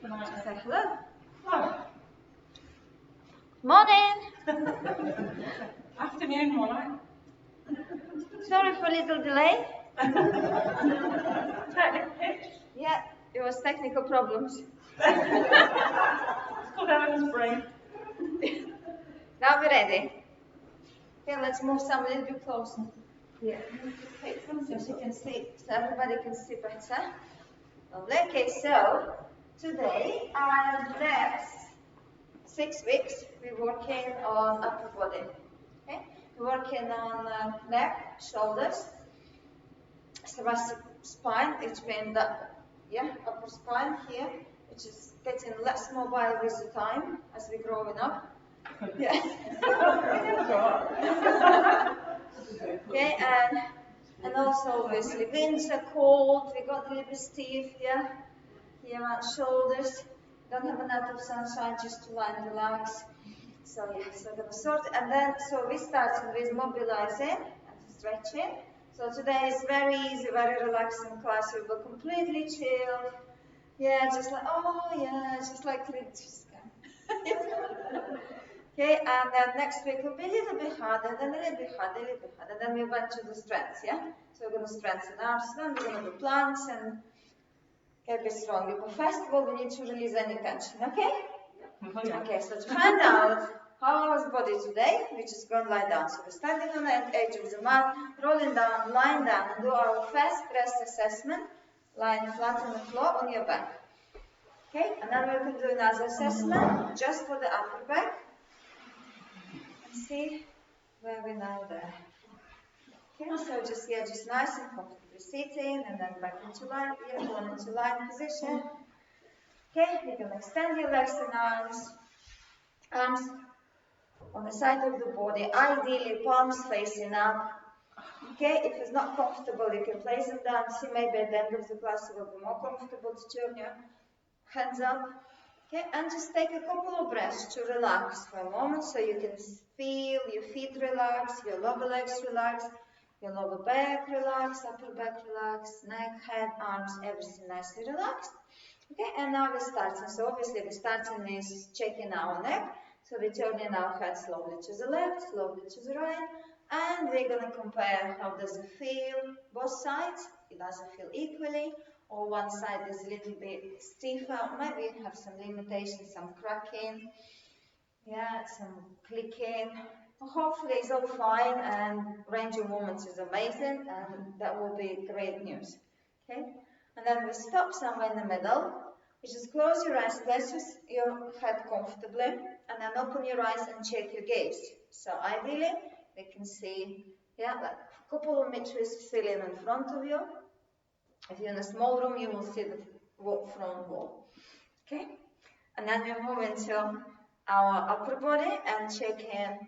Say hello. Hello. Morning. Afternoon, more like. Sorry for a little delay. Technical pitch. Yeah, it was technical problems. It's called Eleanor's brain. Now we're ready. Okay, let's move some a little bit closer. Yeah. So she can see, so everybody can see better. Lovely. Okay, so today our next 6 weeks we're working on upper body. Okay, we're working on neck, shoulders, thoracic spine, which means that upper spine here, which is getting less mobile with the time as we're growing up. Yeah. Okay, and also obviously winds are cold, we got a little bit stiff, yeah. Here on shoulders, don't have enough of sunshine just to lie and relax. So yeah, so we're gonna sort it, and then so we start with mobilizing and stretching. So today is very easy, very relaxing class. We will completely chill. Yeah, just like just like just okay, and then next week will be a little bit harder, then a little bit harder, a little bit harder. Then we went to the strengths, yeah? So we're going to strengthen arms, then we're going to do planks and get a bit stronger. But first of all, we need to release any tension, okay? Okay, so to find out how was the body today, we just go and lie down. So we're standing on the edge of the mat, rolling down, lying down, and do our first rest assessment, lying flat on the floor on your back. Okay, and then we can do another assessment just for the upper back. See where we're now there. Okay, so just nice and comfortably sitting and then back into line, going into line position. Okay, you can extend your legs and arms on the side of the body, ideally palms facing up. Okay, if it's not comfortable, you can place them down. See, maybe at the end of the class it will be more comfortable to turn your hands up. Okay, and just take a couple of breaths to relax for a moment so you can feel your feet relax, your lower legs relax, your lower back relax, upper back relax, neck, head, arms, everything nicely relaxed. Okay, and now we're starting. So obviously we're starting is checking our neck. So we're turning our head slowly to the left, slowly to the right, and we're going to compare how does it feel, both sides. It doesn't feel equally. Or one side is a little bit stiffer, maybe have some limitation, some cracking, some clicking. Hopefully it's all fine and range of movements is amazing and that will be great news. Okay, and then we stop somewhere in the middle. You just close your eyes, place your head comfortably, and then open your eyes and check your gaze. So ideally we can see like a couple of meters filling in front of you. If you're in a small room, you will see the front wall. Okay? And then we move into our upper body and check in,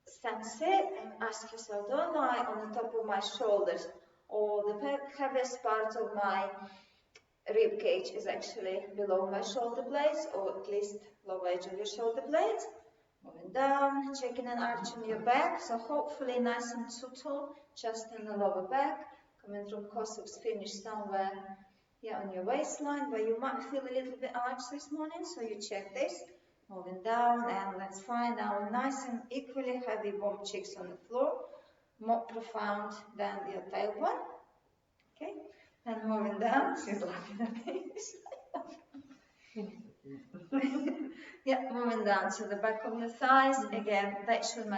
sense it, and ask yourself, don't lie on the top of my shoulders, or the heaviest part of my rib cage is actually below my shoulder blades, or at least lower edge of your shoulder blades. Moving down, checking and arching your back, so hopefully nice and subtle, just in the lower back. Coming from Cossacks, finish somewhere on your waistline, where you might feel a little bit arched this morning, so you check this. Moving down, and let's find our nice and equally heavy bum cheeks on the floor, more profound than the tailbone. Okay, and moving down, she's laughing at me. Moving down to the back of the thighs. Again, that should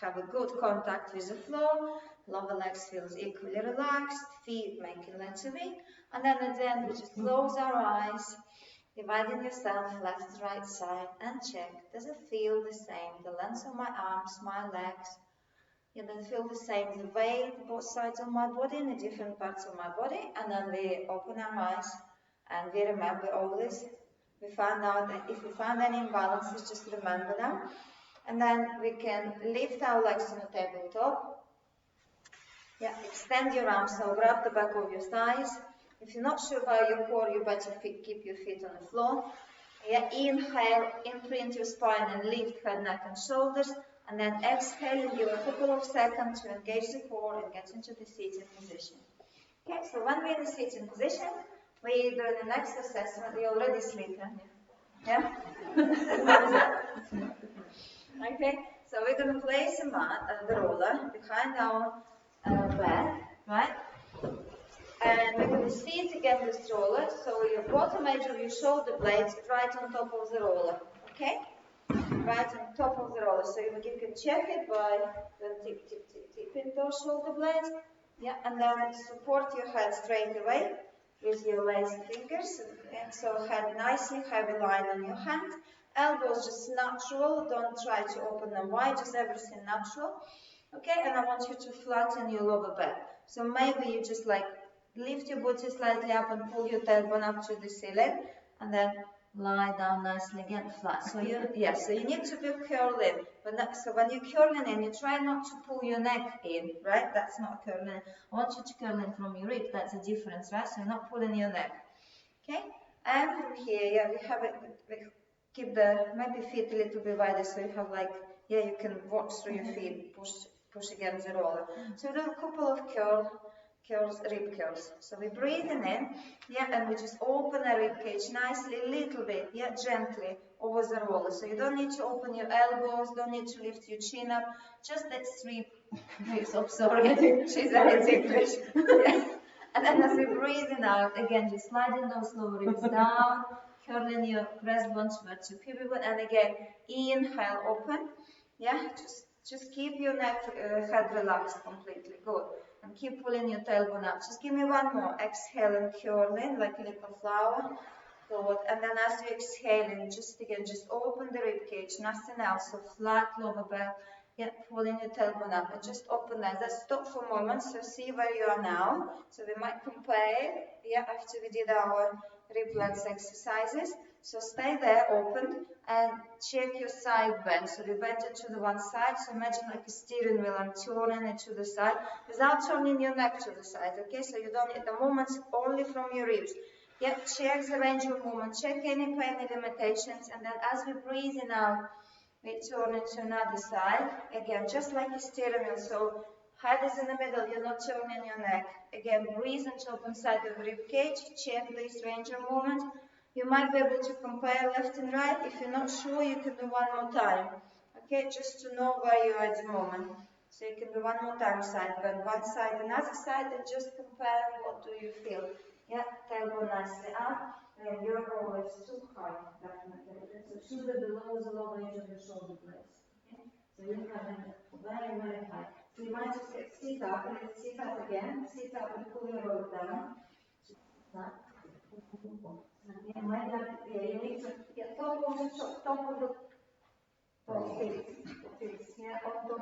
have a good contact with the floor. Lower legs feels equally relaxed, feet making length of it. And then at the end, we just close our eyes, dividing yourself left, right side, and check. Does it feel the same? The length of my arms, my legs. Does it feel the same? The weight, both sides of my body, in the different parts of my body. And then we open our eyes, and we remember always. We find out that if we find any imbalances, just remember them. And then we can lift our legs on the tabletop. Extend your arms, so grab the back of your thighs. If you're not sure about your core, you better keep your feet on the floor. Inhale, imprint your spine and lift head, neck and shoulders. And then exhale and give a couple of seconds to engage the core and get into the seated position. Okay, so when we're in the seated position, We do the next assessment. We already sleeping. Yeah? Okay, so we're going to place a mat, the roller, behind our bed, right? And we're going to sit against this roller, so your bottom edge of your shoulder blades right on top of the roller, okay? Right on top of the roller. So you can check it by tipping those shoulder blades. Yeah, and then support your head straight away with your lazy fingers. And so head nicely, heavy line on your hand. Elbows just natural. Don't try to open them wide, just everything natural. Okay, and I want you to flatten your lower back. So maybe you just like lift your booty slightly up and pull your tailbone up to the ceiling, and then lie down nicely again, flat. So you need to be curling. So when you're curling in, you try not to pull your neck in, right? That's not curling. I want you to curl in from your rib. That's the difference, right? So you're not pulling your neck. Okay? And from here, we have it. We keep the maybe feet a little bit wider, so you have like you can walk through your feet, push against the roller. So we do a couple of curls, rib curls. So we're breathing in, and we just open the rib cage nicely, a little bit, gently over the roller. So you don't need to open your elbows, don't need to lift your chin up, just that 3 ribs up, sorry, she's a English. And then as we're breathing out, again, just sliding those lower ribs down, curling your breastbone towards your pubic bone, and again, inhale, open, just keep your neck, head relaxed completely, good. And keep pulling your tailbone up. Just give me one more. Exhale and curling like a little flower. Good. And then as you exhaling, just open the rib cage, nothing else. So flat lower back. Pulling your tailbone up and just open that. Let's stop for a moment. So see where you are now. So we might compare. After we did our rib flex exercises. So stay there, open, and check your side bend. So we bend it to the one side. So imagine like a steering wheel. I'm turning it to the side without turning your neck to the side. Okay, so you don't need the movements only from your ribs. Check the range of movement. Check any pain limitations. And then as we're breathing out, we turn it to another side. Again, just like a steering wheel. So head is in the middle. You're not turning your neck. Again, breathe into open side of the rib cage. Check this range of movement. You might be able to compare left and right. If you're not sure, you can do one more time. Okay, just to know where you are at the moment. So you can do one more time, side bend, one side, another side, and just compare what do you feel. Tailbone nicely up, and your roll is too high, definitely. So should be below the lower edge of your shoulder blades. Okay? So you're coming very, very high. So you might just get sit up, and then sit up again, sit up and pull your roll down. You need to get top of the feet, on top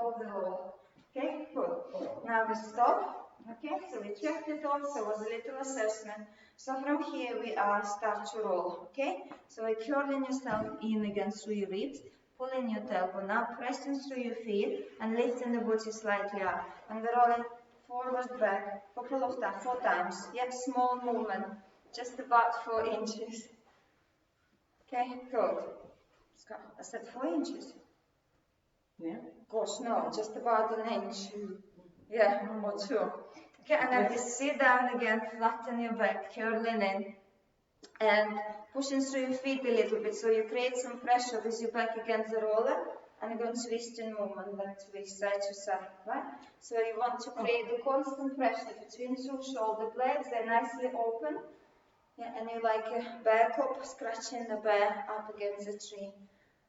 of the roll. Okay, good. Now we stop. Okay, so we checked it all, so it was a little assessment. So from here we start to roll. Okay, so you're curling yourself in against through your ribs, pulling your tailbone up, pressing through your feet, and lifting the booty slightly up. And we're rolling forward, back, couple of times, 4 times. Small movement, just about 4 inches. Okay, good. I said 4 inches. Yeah. Gosh, no, just about an inch. Or 2. Okay, and then you sit down again, flatten your back, curling in, and pushing through your feet a little bit, so you create some pressure with your back against the roller, and you're going to twist in movement, like twist side to side, right? So you want to create the constant pressure between 2 shoulder blades, they're nicely open, and you like a back up, scratching the back up against the tree.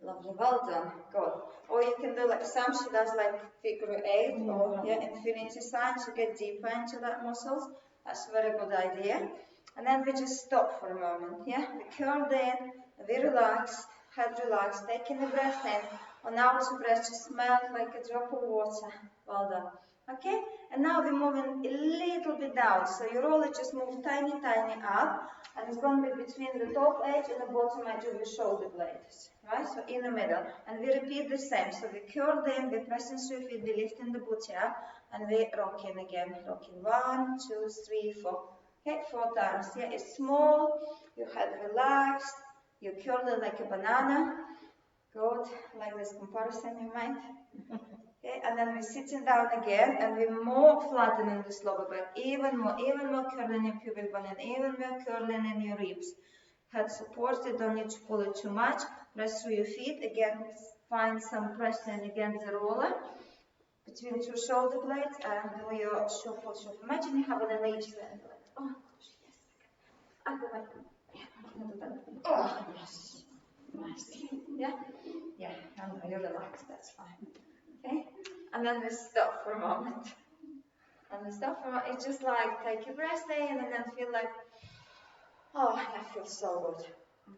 Lovely, well done, good. Or you can do like Sam, she does like figure 8 or infinity sign to get deeper into that muscles. That's a very good idea. And then we just stop for a moment, We curled in, we relaxed, head relaxed, taking the breath in. On out breath, just melt like a drop of water. Well done. Okay, and now we're moving a little bit down. So your roller just moves tiny up, and it's going to be between the top edge and the bottom edge of your shoulder blades, right? So in the middle, and we repeat the same. So we curl in, we pressing through feet, we lifting the booty up, and we rocking again. Rocking 1, 2, 3, 4. Okay, 4 times. It's small. Your head relaxed. You're curling like a banana. Good. Like this comparison, you might. Okay, and then we're sitting down again, and we're more flattening this lower back, even more curling your pubic bone, and even more curling in your ribs. Head supported, don't need to pull it too much. Press through your feet. Again, find some pressure against the roller between two shoulder blades, and do your shuffle. Imagine you have an elite band. Oh gosh, yes. I go like, yeah, oh yes, nice. Yeah, yeah. I know you're relaxed. That's fine. Okay, and then we stop for a moment. And we stop for a moment. It's just like take your breath in, and then feel like, oh, that feels so good.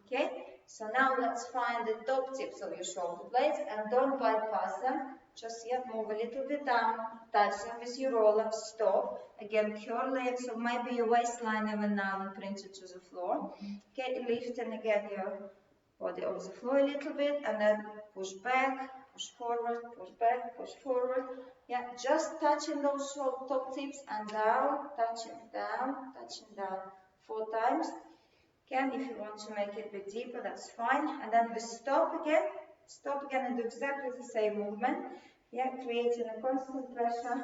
Okay, so now let's find the top tips of your shoulder blades, and don't bypass them. Just yet move a little bit down, touch them with your roller, stop. Again, curl legs, so maybe your waistline even now and print it to the floor. Okay, lifting again your body off the floor a little bit, and then push back, push forward, push back, push forward. Yeah, just touching those top tips and down, touching down, touching down 4 times. Again, if you want to make it a bit deeper, that's fine. And then we stop again and do exactly the same movement. Yeah, creating a constant pressure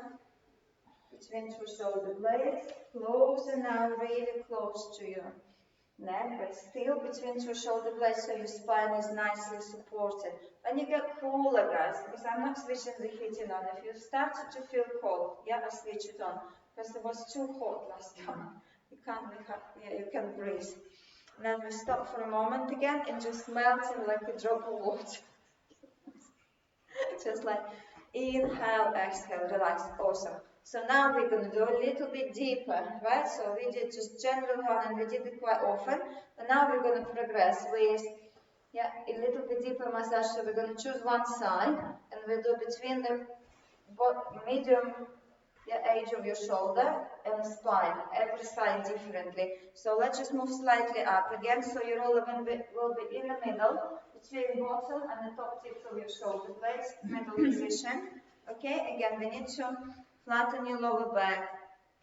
between two shoulder blades. Closer now, really close to your neck, but still between two shoulder blades so your spine is nicely supported. When you get cooler, guys, because I'm not switching the heating on. If you start to feel cold, yeah, I switch it on because it was too hot last time. You can't breathe. And then we stop for a moment again and just melting like a drop of water. Just like inhale, exhale, relax. Awesome. So now we're going to do a little bit deeper, right? So we did just general one and we did it quite often. But now we're going to progress with a little bit deeper massage. So we're going to choose one side and we'll do between the medium edge of your shoulder and the spine, every side differently. So let's just move slightly up again, so your roller will be in the middle, between bottom and the top tips of your shoulder blades, middle position. Okay, again, we need to flatten your lower back,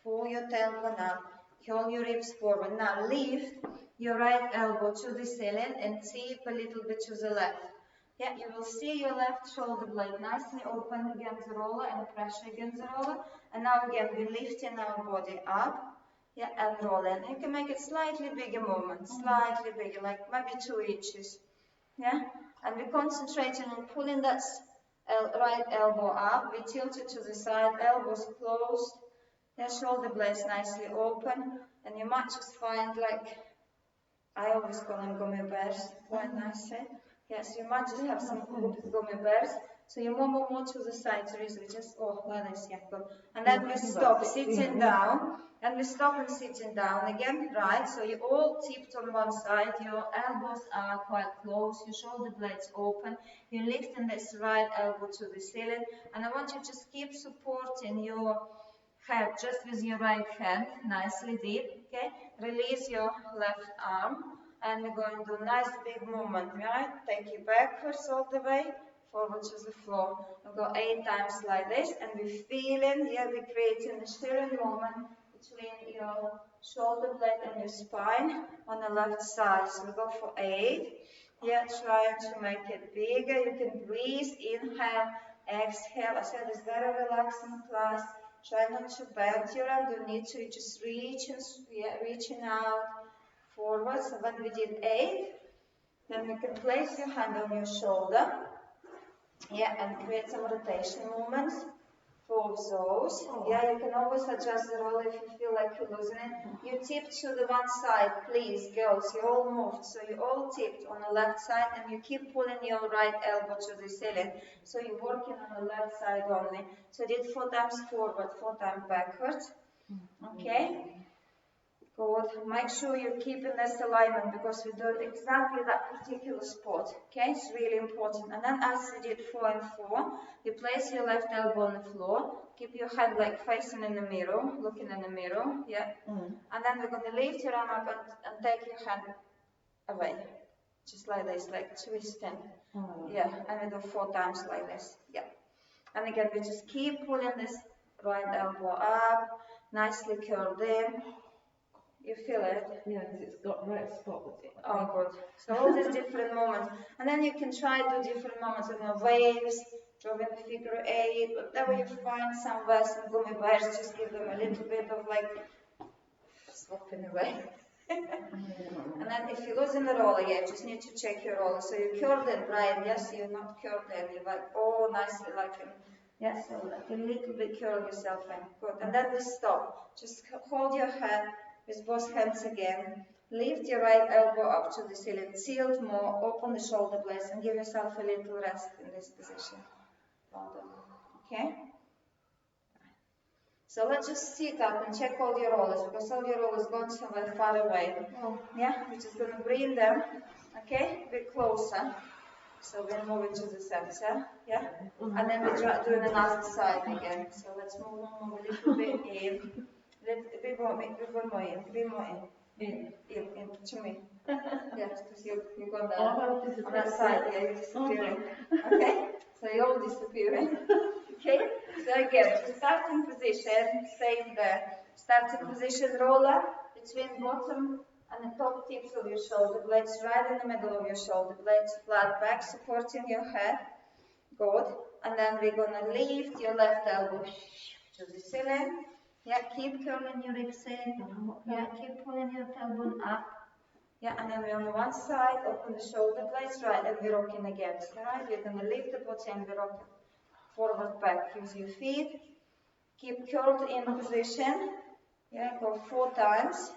pull your tailbone up, curl your ribs forward. Now lift your right elbow to the ceiling and tip a little bit to the left. Yeah, you will see your left shoulder blade nicely open against the roller and pressure against the roller. And now again, we're lifting our body up, and rolling. You can make it slightly bigger movement, slightly bigger, like maybe 2 inches. Yeah, and we're concentrating on pulling that right elbow up. We tilt it to the side, elbows closed, shoulder blades nicely open, and you might just find like, I always call them gummy bears, quite nicely. Yes, you might just have some gummy bears. So you move more to the sides, really, just, like this, yeah, good. And then we stop sitting down, and we stop and sitting down again, right? So you all tipped on one side, your elbows are quite close, your shoulder blades open, you're lifting this right elbow to the ceiling, and I want you to just keep supporting your head just with your right hand, nicely deep, okay? Release your left arm, and we're going to do a nice big movement, right? Take you backwards all the way, forward to the floor. We'll go 8 times like this, and we're feeling, we're creating a shearing movement between your shoulder blade and your spine on the left side. So we go for 8. Trying to make it bigger. You can breathe, inhale, exhale. I said it's very relaxing class. Try not to bend your arm, don't need to, you just reaching out forward. So when we did 8, then you can place your hand on your shoulder, and create some rotation movements for those. You can always adjust the roll if you feel like you're losing it. You tipped to the one side, please, girls, you all moved. So you all tipped on the left side, and you keep pulling your right elbow to the ceiling. So you're working on the left side only. So did 4 times forward, 4 times backwards. Okay? Good. Make sure you're keeping this alignment because we do exactly that particular spot. Okay, it's really important. And then as we did 4 and 4, you place your left elbow on the floor. Keep your hand like facing in the mirror, looking in the mirror. And then we're going to lift your arm up and take your hand away. Just like this, like twisting. And we do 4 times like this. And again, we just keep pulling this right elbow up, nicely curled in. You feel it? Yeah, because it's got right spot with it. Oh, good. So all these different moments. And then you can try to do different moments, waves, drawing a figure 8, whatever you find somewhere, some gummy bears, just give them a little bit of like swapping away. And then if you're losing the roller, you just need to check your roller. So you curled it right, yes, you're not curled it, you're like, oh, nicely like it. Yes, so like a little bit curl yourself in. Good. And then we stop. Just hold your head with both hands again. Lift your right elbow up to the ceiling. Tilt more, open the shoulder blades, and give yourself a little rest in this position. Well done. Okay? So let's just sit up and check all your rollers, because all your rollers gone somewhere far away. Yeah, we're just going to bring them, okay, a bit closer. So we're moving to the center, yeah? And then we're doing another side again. So let's move a little bit in, a bit more in, to me. Yes, because you've gone there. On that side, yeah, you're disappearing. Okay? So you're all disappearing. Okay? So again, starting position, same there. Starting position, roller between bottom and the top tips of your shoulder blades, right in the middle of your shoulder blades, flat back, supporting your head. Good. And then we're going to lift your left elbow to the ceiling. Yeah, keep curling your ribs in. Yeah, keep pulling your tailbone up. Yeah, and then we're on one side, open the shoulder blades, right, and we're rocking again. So, right, we're going to lift the body and we're rocking forward, back. Use your feet. Keep curled in position. Yeah, go 4 times.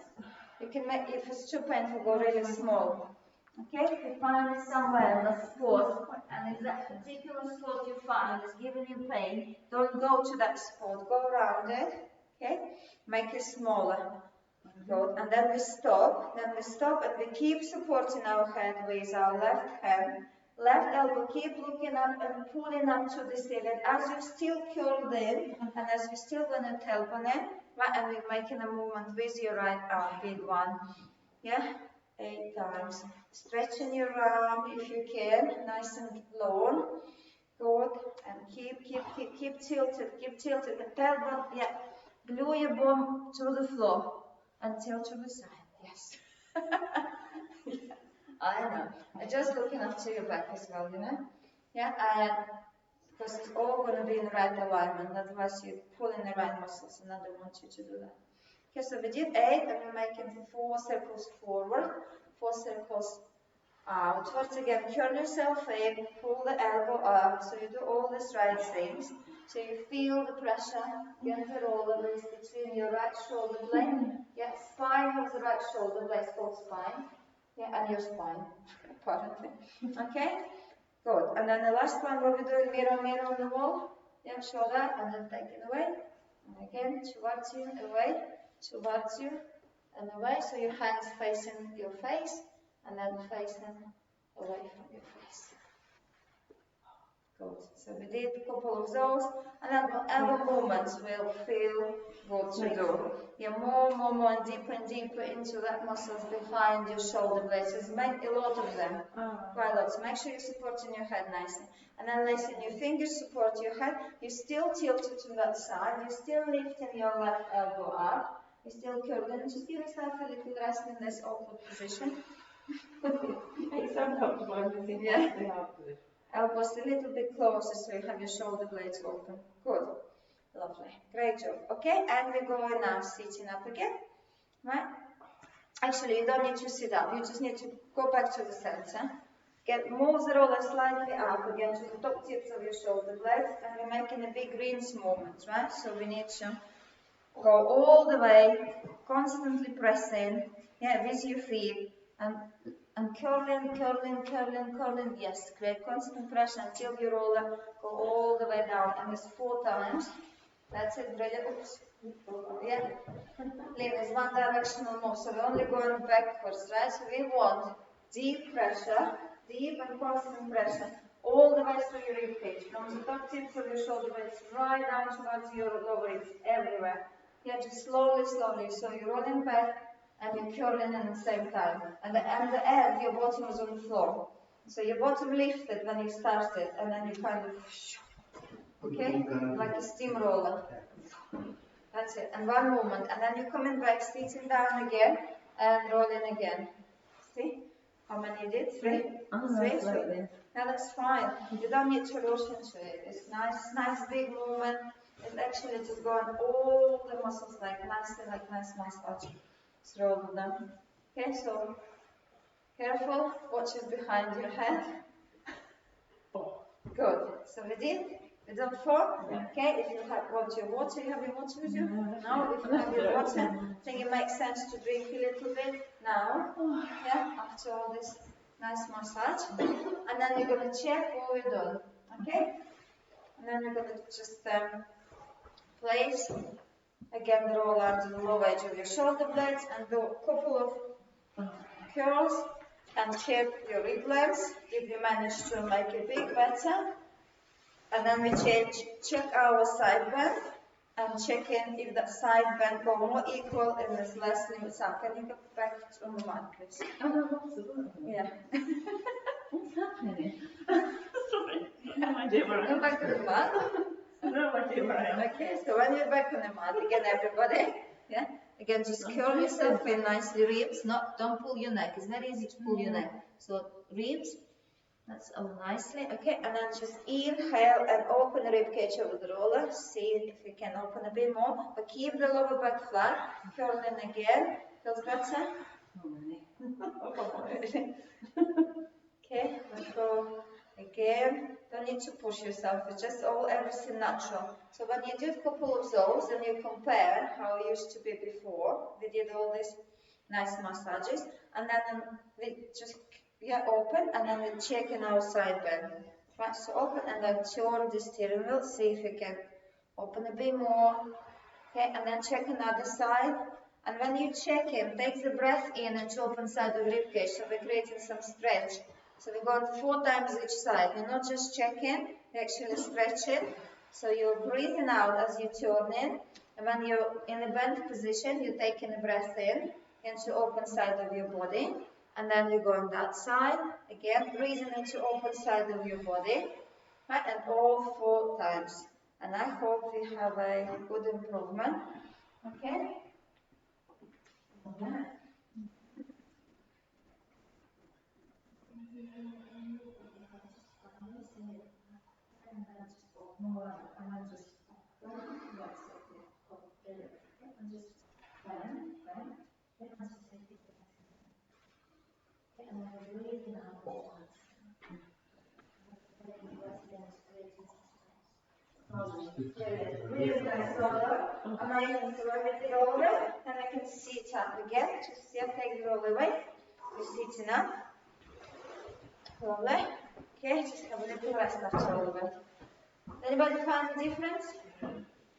You can make, if it's too painful, go really small. Okay, if you find it somewhere in a spot, and if that particular spot you find is giving you pain, don't go to that spot, go around it, okay? Make it smaller. Good. And then we stop, and we keep supporting our head with our left hand. Left elbow, keep looking up and pulling up to the ceiling as you're still curled in, and as you're still going to tailbone in, right, and we're making a movement with your right arm, big one. Yeah, 8 times. Stretching your arm if you can, nice and long. Good, and keep tilted, the tailbone, yeah. Glue your bum to the floor and tilt to the side, yes. Yeah, I know. I'm just looking after your back as well, you know? Yeah, and because it's all going to be in the right alignment, otherwise you're pulling the right muscles, and I don't want you to do that. Okay, so we did 8, and we're making 4 circles forward, 4 circles outwards. Again, curl yourself in, pull the elbow up, so you do all these right things. So you feel the pressure, get the roller blades between your right shoulder blade. Yeah, spine of the right shoulder blade, called spine. Yeah, and your spine, apparently. Okay? Good. And then the last one, what we're doing, mirror on the wall. Yeah, show that, and then take it away. And again, towards you, away, towards you, and away. So your hands facing your face, and then facing away from your face. Good. So we did a couple of those, and then whatever movements will feel good to do. Yeah, more, and deeper into that muscles behind your shoulder blades. So make a lot of them, quite a lot. So make sure you're supporting your head nicely. And then listen, your fingers support your head. You're still tilted to that side. You're still lifting your left elbow up. You're still curling. Just give yourself a little rest in this awkward position. It's uncomfortable. Yeah. Elbows a little bit closer so you have your shoulder blades open. Good. Lovely. Great job. Okay, and we're going now sitting up again. Right? Actually, you don't need to sit up. You just need to go back to the center. Move the roller slightly up again to the top tips of your shoulder blades, and we're making a big rinse movement, right? So we need to go all the way, constantly pressing, yeah, with your feet, and curling. Yes, create constant pressure until your roller go all the way down, and it's 4 times. That's it, really. Oops. Yeah. Lean is one directional move, so we're only going backwards, right? So we want deep pressure, deep and constant pressure, all the way through your rib cage, from the top tips of your shoulder blades right down towards your lower ribs, everywhere. Yeah, just slowly, so you're rolling back and you're curling at the same time. And at the end, your bottom is on the floor. So your bottom lifted when you started, and then you kind of, okay, like a steamroller. That's it. And one movement, and then you're coming back, sitting down again, and rolling again. See? How many you did? 3? Oh, 3? that's like this. Yeah, that's fine. You don't need to rush into it. It's nice big movement. It's actually just going all the muscles like nice massage through all of them. Okay, so careful, watch it behind your head. Good. So we did. We done 4. Yeah. Okay, if you want your water, you have your water with you? No, if you have your water, I think it makes sense to drink a little bit now. Yeah, after all this nice massage. And then you're going to check what we've done. Okay? And then you're going to just place again the roll under the low edge of your shoulder blades and do a couple of curls and check your rib lengths if you manage to make it big better. And then we check our side bend and check in if that side bend go more equal and there's less limits up. Can you go back on the mat, please? Oh, no, what's the word? Yeah. What's happening? Sorry, no idea where I Go am. back to the mat. No idea where I am. Okay, so when you're back on the mat, again, everybody, yeah, again, just curl yourself in nicely, ribs, don't pull your neck, it's very easy to pull your neck, so ribs, that's all nicely, okay, and then just inhale and open the rib cage over the roller, see if you can open a bit more, but keep the lower back flat, curl in again, feels better? Okay, let's go again. Don't need to push yourself, it's just everything natural. So when you do a couple of those and you compare how it used to be before, we did all these nice massages, and then we just open and then we check in our side bend. Right, so open and then turn the steering wheel, see if you can open a bit more. Okay, and then check another side. And when you check in, take the breath in and to open side of the rib cage, so we're creating some stretch. So we're going 4 times each side. You're not just checking, you actually stretch it. So you're breathing out as you turn in. And when you're in a bent position, you're taking a breath in into open side of your body. And then you go on that side. Again, breathing into open side of your body. Right, and all 4 times. And I hope you have a good improvement. Okay? Yeah. Really nice roller. Amazing. So when we did all of it, then I can sit up again. Just take the roller away. You're sitting up. Lovely. Okay, just have a little rest after all of it. Anybody find the difference?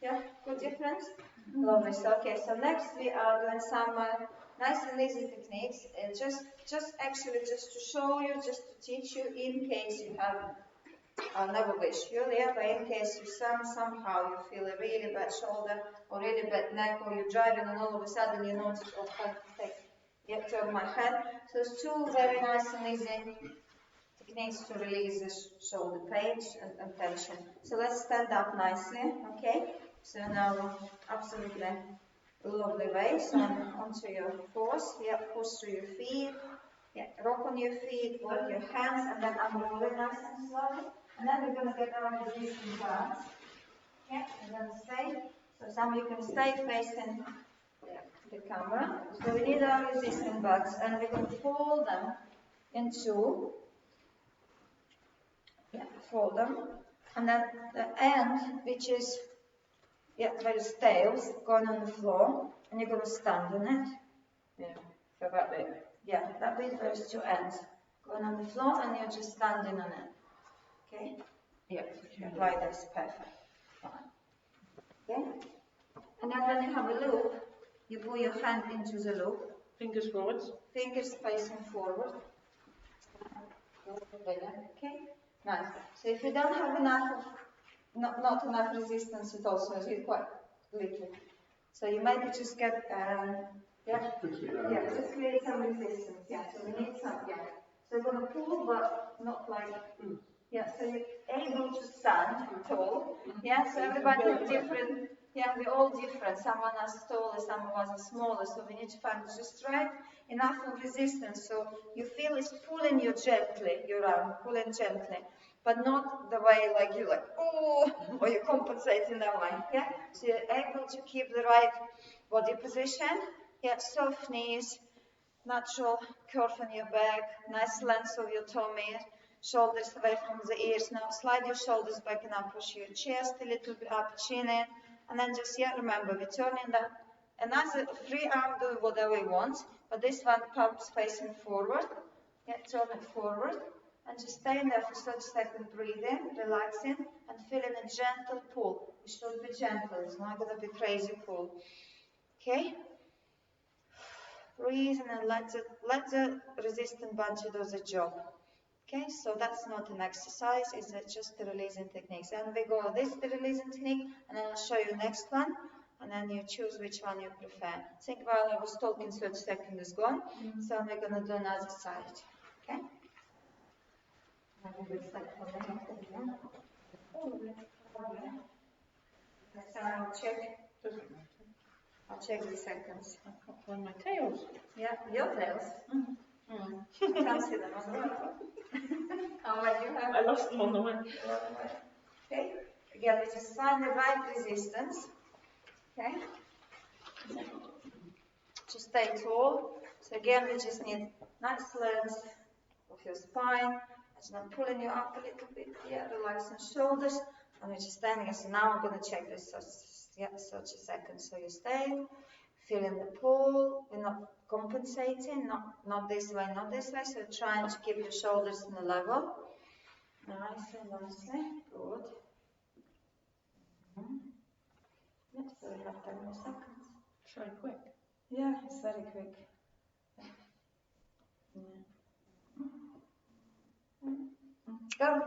Yeah, good difference? Lovely. So, okay, so next we are doing some nice and easy techniques. Just to show you, just to teach you in case you have, I'll never wish you, yeah, but in case you somehow you feel a really bad shoulder or really bad neck, or you're driving and all of a sudden you notice, oh, I can't take turn my head. So it's 2 very nice and easy techniques to release the shoulder pain and tension. So let's stand up nicely, okay? So now, absolutely lovely way. So onto your force, push through your feet, rock on your feet, work your hands, and then unrolling nice and slowly. And then we're going to get our resisting bands. Okay, and then stay. So some you can stay facing the camera. So we need our resisting bands, and we're going to fold them into, fold them, and then the end, which is very stale, going on the floor, and you're going to stand on it. So that bit. That bit, there's 2 ends going on the floor, and you're just standing on it. Okay? Like this, perfect. Fine. Okay? And then when you have a loop, you pull your hand into the loop. Fingers forwards. Fingers facing forward. Okay? Nice. So if you don't have enough not enough resistance at all, so it's quite little. So you maybe just get, just create some resistance. So we need some, So we're going to pull, but not like, so you're able to stand tall. So everybody has different Yeah, we're all different. Someone is taller, someone is smaller, so we need to find just right enough of resistance so you feel it's pulling you gently, your arm, pulling gently, but not the way like you like, oh, or you compensate in that way, yeah? So you're able to keep the right body position, yeah, soft knees, natural curve on your back, nice length of your tummy, shoulders away from the ears. Now slide your shoulders back and up, push your chest a little bit up, chin in, and then just, yeah, remember, we're turning that. Another free arm, do whatever you want, but this one palms facing forward. Yeah, turn it forward, and just stay in there for 30 seconds, breathing, relaxing, and feeling a gentle pull. It should be gentle, it's not going to be crazy pull. Okay? Breathe and then let the resistant bungee do the job. Okay, so that's not an exercise, it's just the releasing techniques. And we go this the releasing technique, and then I'll show you next one, and then you choose which one you prefer. I think while I was talking, 30 seconds is gone, so we're going to do another side. Okay? So I'll check the seconds. I can't find my tails. Yeah, your tails. Can't see them as well. How about you have? I lost them on the way. Okay. Again, we just find the right resistance. Okay. To stay tall. So again, we just need nice length of your spine. It's not pulling you up a little bit. Yeah, relaxing shoulders. And we're just standing. So now I'm going to check this. Yeah, 30 seconds. So you stay, feeling the pull. We're not compensating, not this way, not this way. So trying to keep your shoulders on the level. Nicely, nicely. Good. Yes, so we have 10 more seconds. It's very quick. Yeah, it's very quick. Go.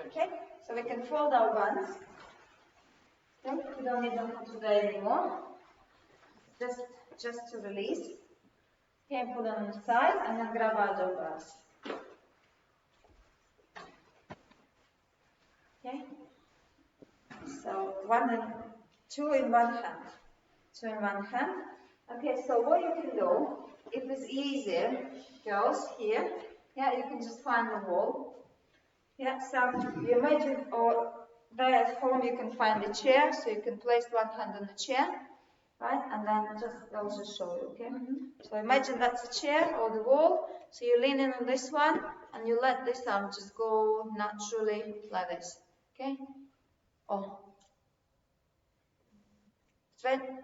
Okay, so we can fold our buns. Okay, we don't need them for today anymore. Just to release. Okay, put them on the side and then grab our dog bars. Okay, so two in one hand. Two in one hand. Okay, so what you can do, if it's easier, girls, here, yeah, you can just find the wall. Yeah, so you imagine, or there at home you can find a chair, so you can place one hand on the chair, right, and then I'll just show you, okay? So imagine that's a chair or the wall, so you lean in on this one, and you let this arm just go naturally like this, okay? Oh.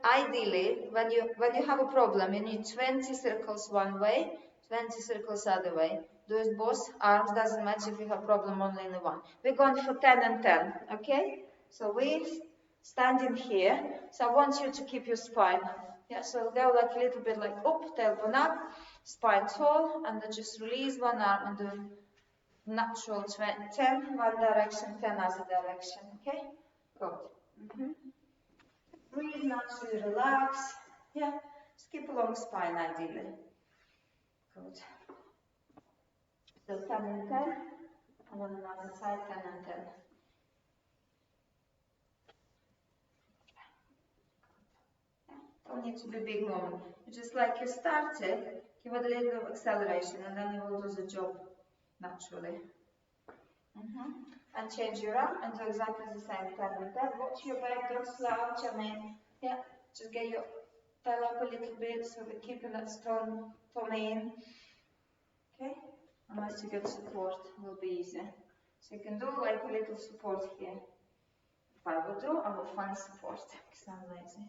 Ideally, when you have a problem, you need 20 circles one way, 20 circles other way. Do it both arms, doesn't matter if you have a problem only in the one. We're going for 10 and 10, okay? So we're standing here, so I want you to keep your spine. Yeah, so go like a little bit like up, tailbone up, spine tall, and then just release one arm and do natural 10 one direction, 10 other direction, okay? Good. Breathe naturally, relax. Yeah, just keep a long spine ideally. Good. So 10 and 10, and on another side 10 and 10. Don't need to be big movement. Just like you started, give it a little bit of acceleration, and then you will do the job naturally. And change your arm and do exactly the same 10 and 10. Watch your back, don't slouch. I mean, yeah, just get your tail up a little bit so we're keeping that strong tummy in. Okay? Unless you get support, it will be easy. So you can do like a little support here. If I will do, I will find support because I'm lazy.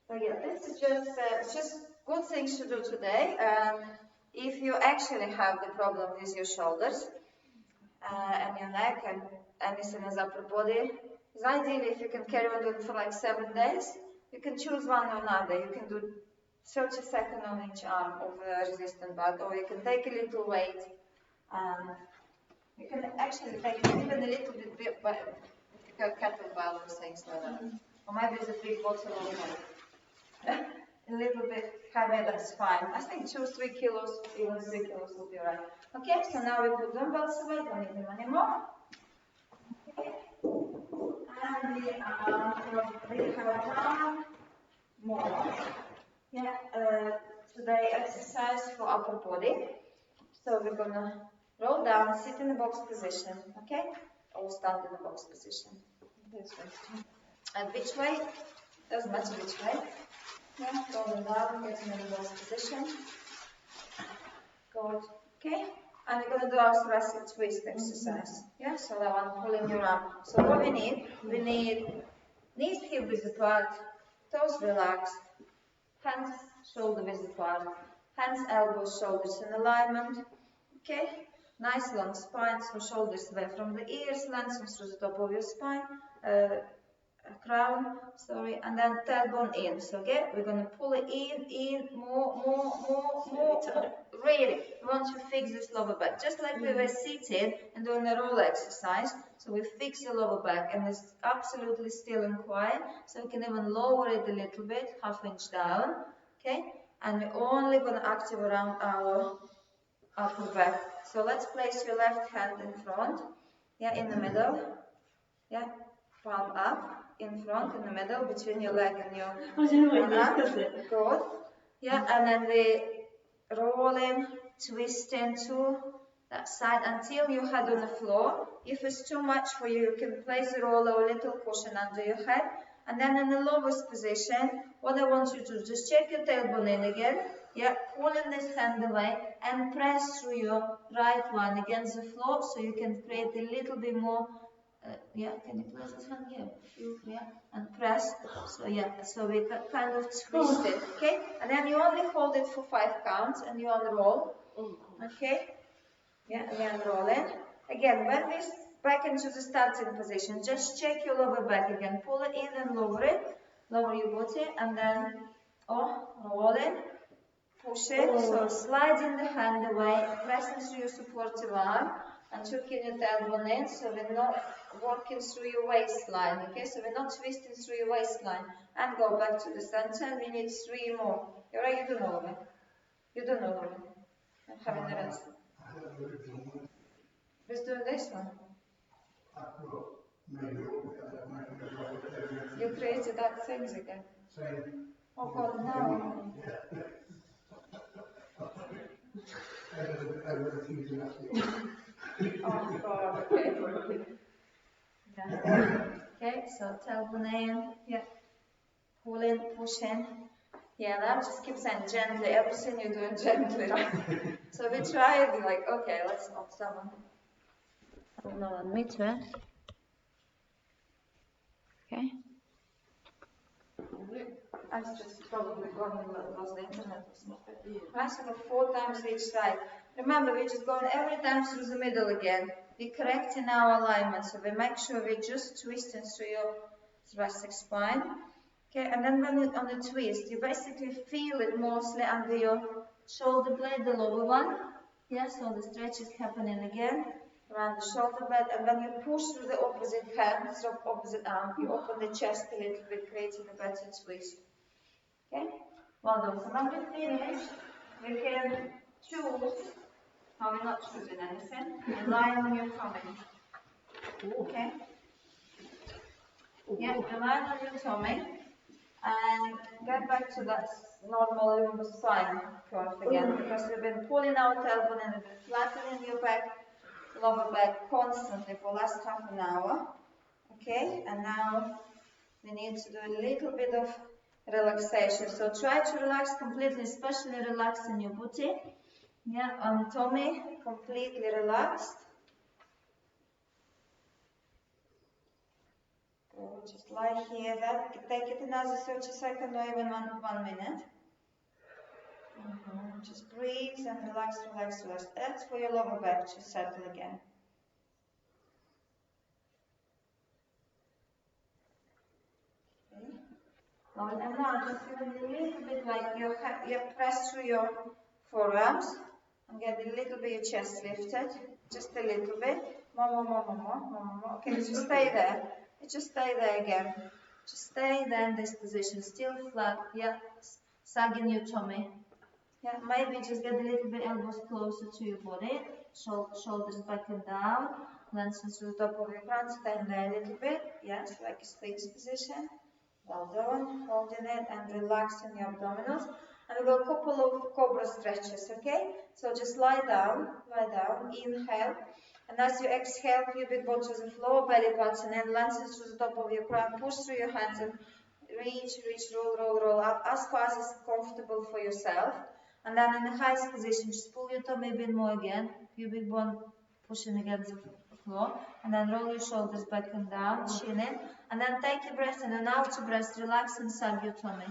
So yeah, this is just good things to do today. If you actually have the problem with your shoulders and your neck and anything as upper body, it's ideally if you can carry on doing it for like 7 days, you can choose one or another. You can do 30 seconds on each arm of a resistant band, or you can take a little weight. You can actually take even a little bit, but kettlebell or things like that. Or maybe it's a big bottle of milk. A little bit heavy, that's fine. I think 2-3 kilos, even 3 kilos will be right. Okay, so now we put dumbbells away, don't need them anymore. and we have one more. Yeah, today exercise for upper body. So we're gonna roll down, sit in the box position, okay? Or stand in the box position. This way. And which way? Doesn't matter which way. Yeah, rolling down, getting in the box position. Good. Okay? And we're gonna do our thoracic twist exercise. Yeah, so that one pulling your arm. So what we need knees hip width apart, toes relaxed, hands shoulder width apart, hands, elbows, shoulders in alignment. Okay? Nice long spine, so shoulders away from the ears, lengthen through the top of your spine, crown, sorry, and then tailbone in. So again, we're going to pull it in, more. Really, we want to fix this lower back, just like we were sitting and doing a roll exercise. So we fix the lower back, and it's absolutely still and quiet. So we can even lower it a little bit, half-inch down, okay? And we're only going to active around our upper back. So let's place your left hand in front, yeah, in the middle, yeah, palm up, in front, in the middle, between your leg and your arm. Good. Yeah, and then we roll in, twist into that side until your head on the floor. If it's too much for you, you can place the roller or a little cushion under your head. And then in the lowest position, what I want you to do, just check your tailbone in again. Yeah, pulling this hand away and press through your right one against the floor so you can create a little bit more. Yeah, can you place this hand here? Yeah, and press. So yeah, so we kind of twist it, okay? And then you only hold it for 5 counts and you unroll, okay? Yeah, and then roll it. Again, when we back into the starting position, just check your lower back again. Pull it in and lower it. Lower your body and then, roll it. Push it. So sliding the hand away, pressing through your supportive arm and tucking your tailbone in. So we're not working through your waistline, okay? So we're not twisting through your waistline. And go back to the center. We need 3 more. You're right, you don't know me. You don't know me. I'm having the rest. Let's do this one. You created that things again. Oh God, no. Oh God, okay. Yeah. Okay, so tailbone in, yeah. Pull in, push in. Yeah, now just keep saying gently, everything you're doing gently, right? So we try it, like, okay, let's not someone. No, on me too. Okay. I just probably lost the internet or something. Right, so 4 times each side. Remember, we're just going every time through the middle again. We're correcting our alignment, so we make sure we're just twisting through your thoracic spine. Okay, and then when you're on the twist, you basically feel it mostly under your shoulder blade, the lower one. Yeah, so the stretch is happening again around the shoulder blade, and when you push through the opposite hand, so opposite arm, you open the chest a little bit, creating a better twist. Okay? Well done. So when we finish, we can choose. No, we're not choosing anything. You lie on your tummy. Okay? Yeah, you lie on your tummy and get back to that normal spine curve again, because we've been pulling our tailbone and we've been flattening your back, lower back constantly for the last half an hour. Okay? And now we need to do a little bit of relaxation. So try to relax completely, especially relax in your booty. Yeah, on tummy, completely relaxed. Good. Just lie here. Take it another 30 seconds or even 1 minute. Just breathe and relax, relax, relax. That's for your lower back to settle again. Okay. And now just feel a little bit like you press through your forearms and get a little bit your chest lifted. Just a little bit. More. Okay, just stay there. Just stay there again. Just stay there in this position. Still flat. Yeah. Sagging your tummy. Yeah, maybe just get a little bit elbows closer to your body. Shoulders back and down. lengthen through the top of your crown, stand there a little bit, yes, like a sphinx position. Well done, holding it and relaxing your abdominals. And we've got a couple of cobra stretches, okay? So just lie down, inhale. And as you exhale, pubic bone to the floor, belly button, and lengthen through the top of your crown, push through your hands and reach, roll up as far as it's comfortable for yourself. And then in the highest position, just pull your tummy a bit more again, pubic bone pushing against the floor, and then roll your shoulders back and down, chin in, and then take your breath in and out your breath, relax and sag your tummy.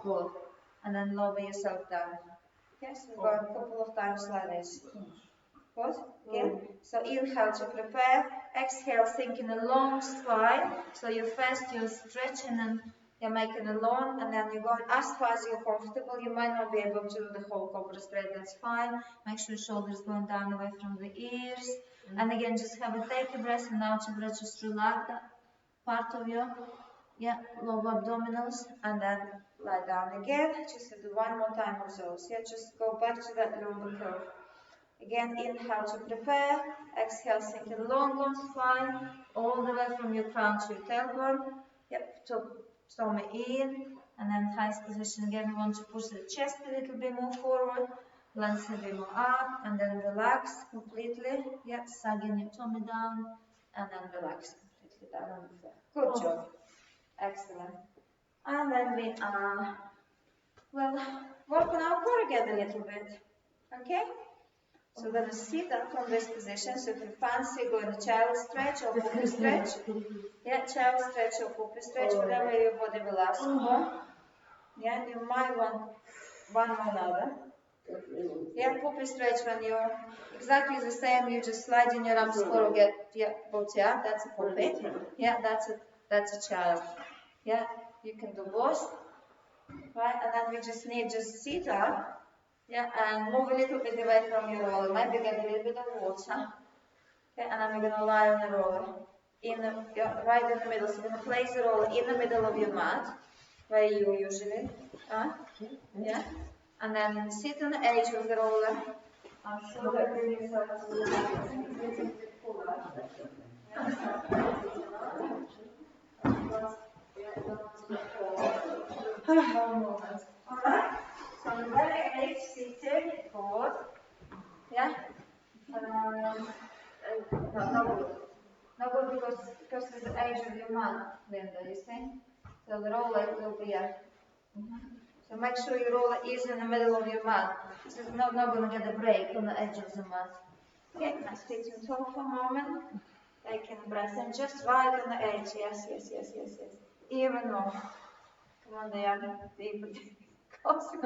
Good. And then lower yourself down. Okay, so we've got a couple of times like this. Good. Again. So inhale to prepare, exhale thinking a long spine. So you're stretching and you're making a long, and then you're going as far as you're comfortable. You might not be able to do the whole cobra straight, that's fine. Make sure shoulders going down away from the ears. And again, just take a breath and out your breath, just relax that part of your lower abdominals, and then lie down again. Just do one more time of those. Just go back to that lumbar curve. Again, inhale to prepare, exhale, sinking long spine, all the way from your crown to your tailbone. Tummy in, and then highest position again. We want to push the chest a little bit more forward, lengthen a bit more up, and then relax completely. Sagging your tummy down, and then relax completely down on the floor. Good job. Excellent. And then we are, work on our core again a little bit. Okay? So we're going to sit up from this position. So if you fancy, go in a child stretch or puppy stretch. Child stretch or puppy stretch, whatever your body will ask for. You might want one or another. Puppy stretch when you're exactly the same, you just slide in your arms forward, that's a puppy. That's a child. You can do both. Right, and then we just need to sit up. And move a little bit away from your roller. Maybe get a little bit of water. And then we're going to lie on the roller. Right in the middle. So we're going to place the roller in the middle of your mat, where you usually are. And then sit on the edge of the roller. And slowly bring yourself to the mat. No movement. Alright? So on the very edge, seated, forward. No good because of the edge of your mat, Linda, you see? So the roller will be here. So make sure your roller is in the middle of your mat. So it's not going to get a break on the edge of the mat. Okay, now sit and talk for a moment. Taking a breath in just right on the edge. Yes. Even more. Come on there, deeper. Closer.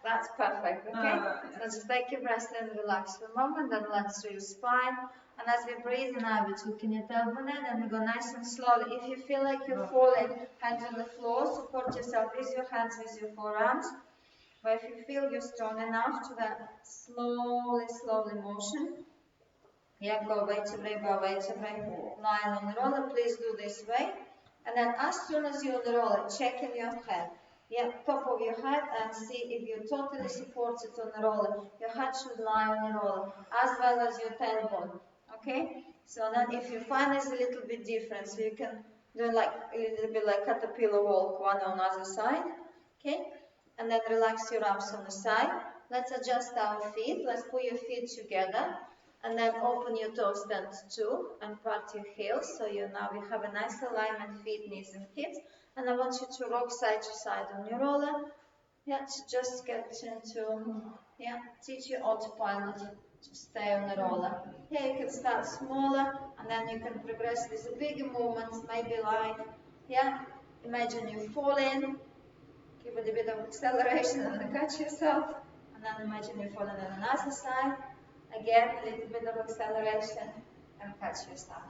That's perfect, okay? So just take your breath and relax for a moment, then lengthen through your spine. And as we breathe in, I will tweaking your tailbone in, and we go nice and slowly. If you feel like you're falling, hands on the floor, support yourself with your hands, with your forearms. But if you feel you're strong enough to that slowly motion, go vertebrae by vertebrae, lying on the roller, please do this way. And then as soon as you're on the roller, check in your head. Top of your head, and see if you're totally supported on the roller. Your head should lie on the roller, as well as your tailbone. Okay? So then if you find it's a little bit different, so you can do like a little bit like caterpillar walk, one on the other side. Okay? And then relax your arms on the side. Let's adjust our feet. Let's put your feet together. And then open your toes then too, and part your heels. So now you have a nice alignment, feet, knees, and hips. And I want you to rock side to side on your roller. Just get into, teach your autopilot to stay on the roller. You can start smaller, and then you can progress with bigger movements, maybe like, imagine you fall in, give it a bit of acceleration and then catch yourself, and then imagine you falling on another side. Again, a little bit of acceleration and catch yourself.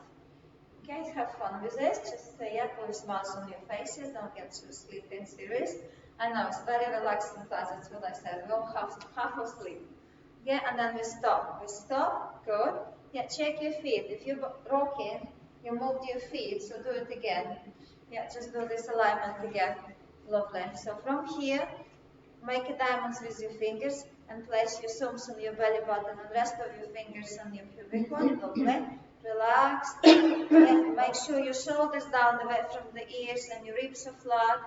Okay, have fun with this. Just put smiles on your faces. Don't get too sleepy and serious. I know it's very relaxing class. That's what I said. We all have half asleep. And then we stop. Good. Check your feet. If you're rocking, you moved your feet. So do it again. Just do this alignment again. Lovely. So from here, make a diamond with your fingers. And place your thumbs on your belly button and rest of your fingers on your pubic bone. Lovely. Relax. And make sure your shoulders down away from the ears and your ribs are flat.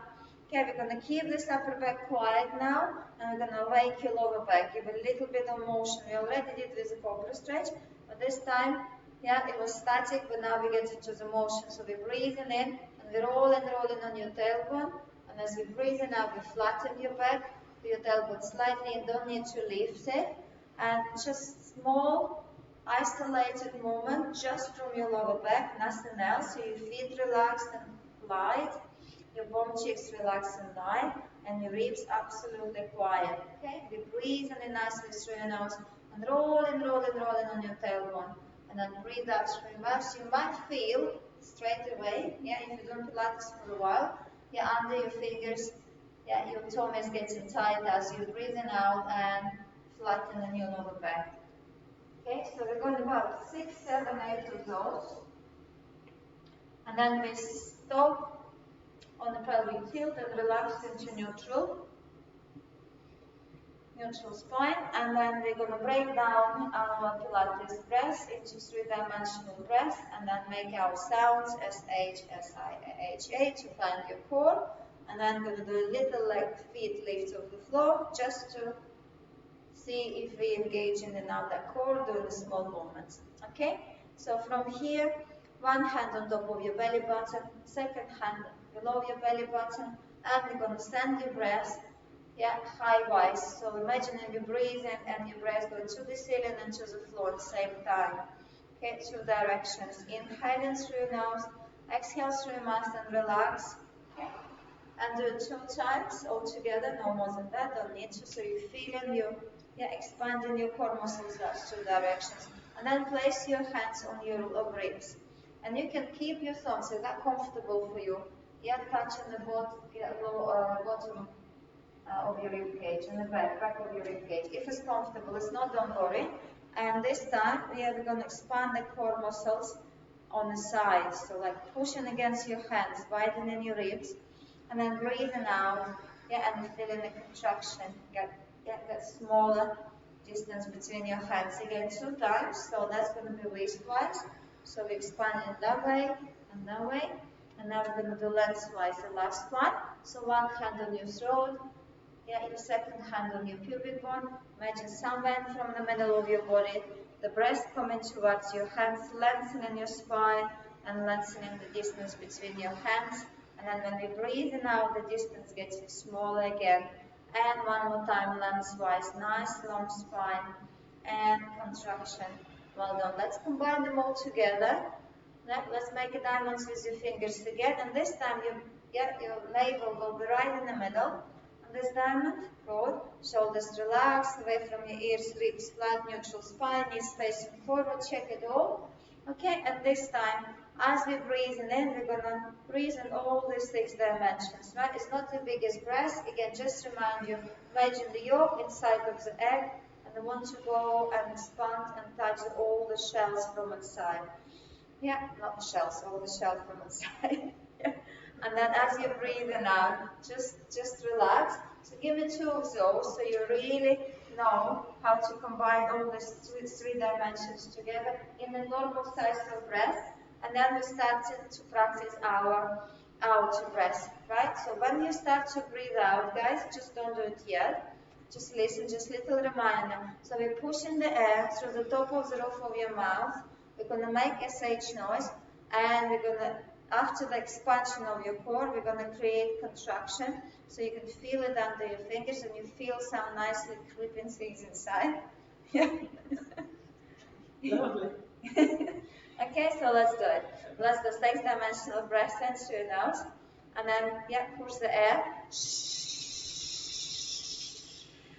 Okay, we're going to keep this upper back quiet now, and we're going to wake your lower back. Give a little bit of motion. We already did with the cobra stretch, but this time, yeah, it was static, but now we get into the motion. So we're breathing in, and we're rolling on your tailbone. And as you're breathing out, we flatten your back, your tailbone slightly, and don't need to lift it. And just small, isolated movement just from your lower back, nothing else. So your feet relaxed and light. Your bum cheeks relax and light, and your ribs absolutely quiet. Okay, we breathe in nicely through your nose, and rolling on your tailbone, and then breathe out through your mouth. So you might feel straight away, yeah, if you don't Pilates for a while, yeah, under your fingers, yeah, your tummy is getting tight as you're breathing out and flattening your lower back. Okay, so we're going about 6, 7, 8 of those, and then we stop on the pelvic tilt and relax into neutral spine, and then we're going to break down our Pilates press into 3-dimensional press, and then make our sounds SH, SI, HA to find your core, and then going to do a little leg feet lift of the floor just to see if we engage in another core doing the small movements. Okay, so from here, one hand on top of your belly button, second hand below your belly button, and we're going to send your breath, yeah, high-wise. So imagine you're breathing and your breath going to the ceiling and to the floor at the same time. Okay, 2 directions. Inhaling through your nose, exhale through your mouth and relax. Okay, and do it 2 times altogether, no more than that, don't need to. So you're feeling you, yeah, expanding your core muscles, that's 2 directions. And then place your hands on your ribs. And you can keep your thumbs, if that's comfortable for you, yeah, touching the bottom of your rib cage, and the back of your rib cage. If it's comfortable, it's not, don't worry. And this time, yeah, we're going to expand the core muscles on the sides. So like pushing against your hands, widening your ribs, and then breathing out, yeah, and feeling the contraction. Get smaller distance between your hands. Again, 2 times, so that's going to be waist-wise. So we expand in that way, and that way. And now we're going to do lengthwise the last one. So one hand on your throat, yeah, your second hand on your pubic bone. Imagine somewhere from the middle of your body, the breast coming towards your hands, lengthening your spine and lengthening the distance between your hands. And then when we breathe out, the distance gets smaller again. And one more time, lengthwise, nice long spine and contraction. Well done. Let's combine them all together. Let's make a diamond with your fingers together. And this time, your navel will be right in the middle. This diamond, good. Shoulders relaxed, away from your ears, ribs flat, neutral spine, knees facing forward, check it all. Okay, and this time, as we're breathing in, we're going to breathe in all these 6 dimensions, right? It's not the biggest breath. Again, just remind you, imagine the yolk inside of the egg, and I want to go and expand and touch all the shells from inside. Yeah, not the shells, all the shell from inside. Yeah. And then as you're breathing out, just relax. So give me 2 of those so you really know how to combine all these 3 dimensions together in a normal size of breath. And then we start to practice our out breath, right? So when you start to breathe out, guys, just don't do it yet. Just listen, just little reminder. So we're pushing the air through the top of the roof of your mouth. We're going to make SH noise, and we're going to, after the expansion of your core, we're going to create contraction, so you can feel it under your fingers, and you feel some nicely creeping things inside. Yeah. Lovely. Okay, so let's do it. Let's do 6-dimensional breath in through your nose, and then, yeah, push the air.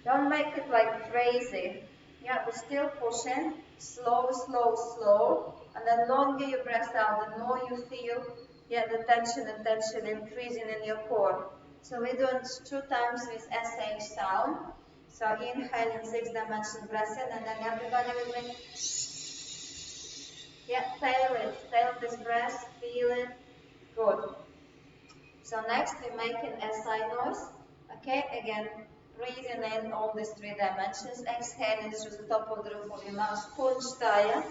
Don't make it like crazy. Yeah, we're still pushing. Slow, slow, slow. And then longer you breath out, the more you feel, yeah, the tension and tension increasing in your core. So we're doing 2 times with SH sound. So inhaling 6-dimensional breath in, and then everybody with me. Yeah, tail it. Tail this breath, feel it. Good. So next we're making SI noise. Okay, again, breathing in all these 3 dimensions, exhaling through the top of the roof of your mouth, sponge style.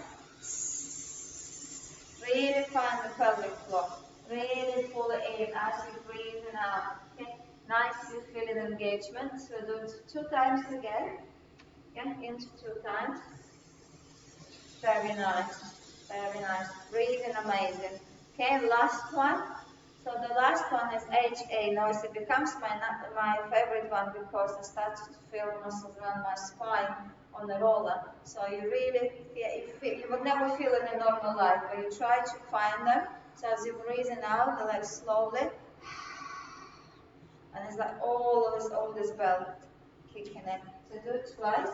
Really find the pelvic floor. Really pull it in as you breathe in out. Okay? Nicely feeling engagement. So do it 2 times again. Yeah, into 2 times. Very nice. Very nice. Breathing amazing. Okay, last one. So the last one is HA noise. It becomes my favorite one because I started to feel muscles around my spine on the roller. So you really, you would never feel it in normal life, but you try to find them. So as you're breathing out, like slowly, and it's like all this bell kicking in. So do it twice,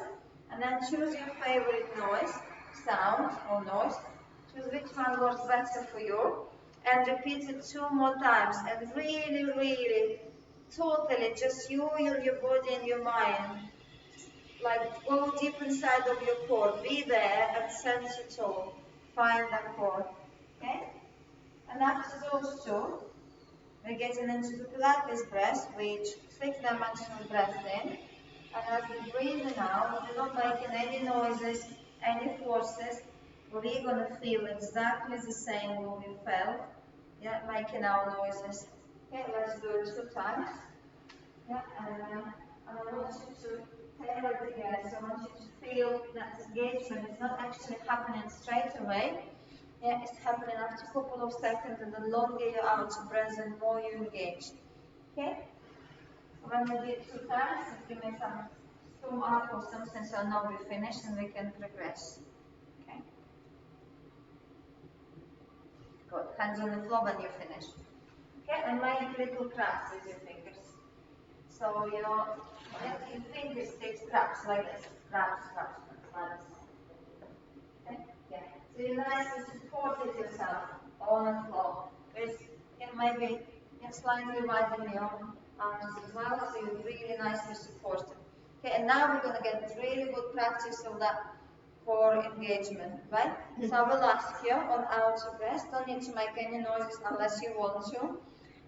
and then choose your favorite noise, sound or noise. Choose which one works better for you, and repeat it 2 more times. And really, really, totally, just you and your body and your mind, like go deep inside of your core. Be there and sense it all. Find that core. Okay? And after those 2. We're getting into the Pilates breath, which 6-dimensional breath in. And as we're breathing out, we're not making any noises, any forces. We're going to feel exactly the same what we felt. Yeah, making our noises. Okay, let's do it 2 times. Yeah, and I want you to tailor it again. So I want you to feel that engagement is not actually happening straight away. Yeah, it's happening after a couple of seconds, and the longer you're out of breath, the more you engage. Okay? When we do it 2 times, just give me some thumb up or something so I know we're finished and we can progress. Okay? Good. Hands on the floor when you're finished. Okay? And make little cracks with your fingers. So, you know, your fingertips cracks like this. Cracks, like this. Okay? Yeah. So you nicely supported yourself on the floor. With maybe slightly widen your arms as well, so you're really nicely supported. Okay, and now we're going to get really good practice of that core engagement, right? So I will ask you on outer breath, don't need to make any noises unless you want to.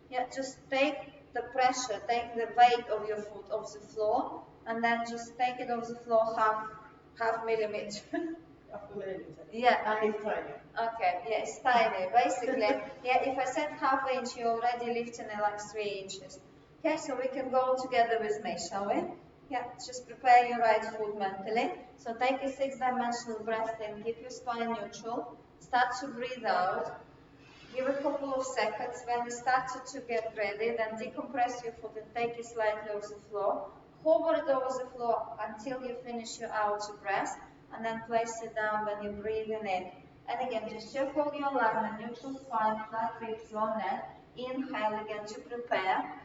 Yeah, just take the pressure, take the weight of your foot off the floor, and then just take it off the floor half millimeter. Yeah. It's tiny. Okay, yeah, it's tiny. Basically, yeah, if I said half inch, you're already lifting it like 3 inches. Okay, so we can go together with me, shall we? Yeah, just prepare your right foot mentally. So take a 6-dimensional breath in, keep your spine neutral, start to breathe out. Give a couple of seconds. When you start to get ready, then decompress your foot and take it slightly off the floor. Hover it over the floor until you finish your outer breath, and then place it down when you're breathing in. And again, just circle your alignment, neutral spine, flat ribs, low neck. Inhale again to prepare.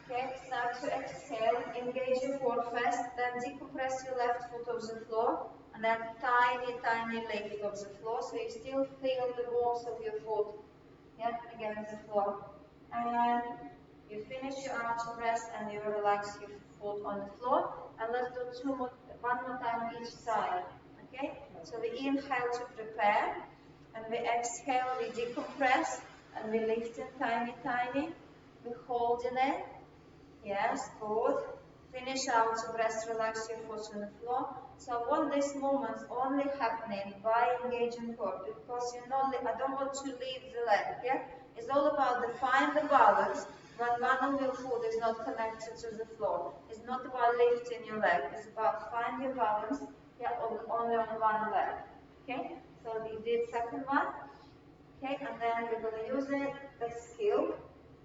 Okay, start to exhale, engage your core first, then decompress your left foot off the floor, and then tiny lift off the floor, so you still feel the warmth of your foot, yeah, against the floor. And you finish your outer breath and you relax your foot on the floor, and let's do one more time each side, okay? So we inhale to prepare, and we exhale, we decompress, and we lift it tiny, we hold in it. Yes, good. Finish out to breath, relax your foot on the floor. So I want this moment only happening by engaging core, because I don't want to leave the leg, yeah? It's all about find the balance when one of your foot is not connected to the floor. It's not about lifting your leg, it's about find your balance, yeah, only on one leg. Okay? So we did second one. Okay, and then we're going to use it, the skill.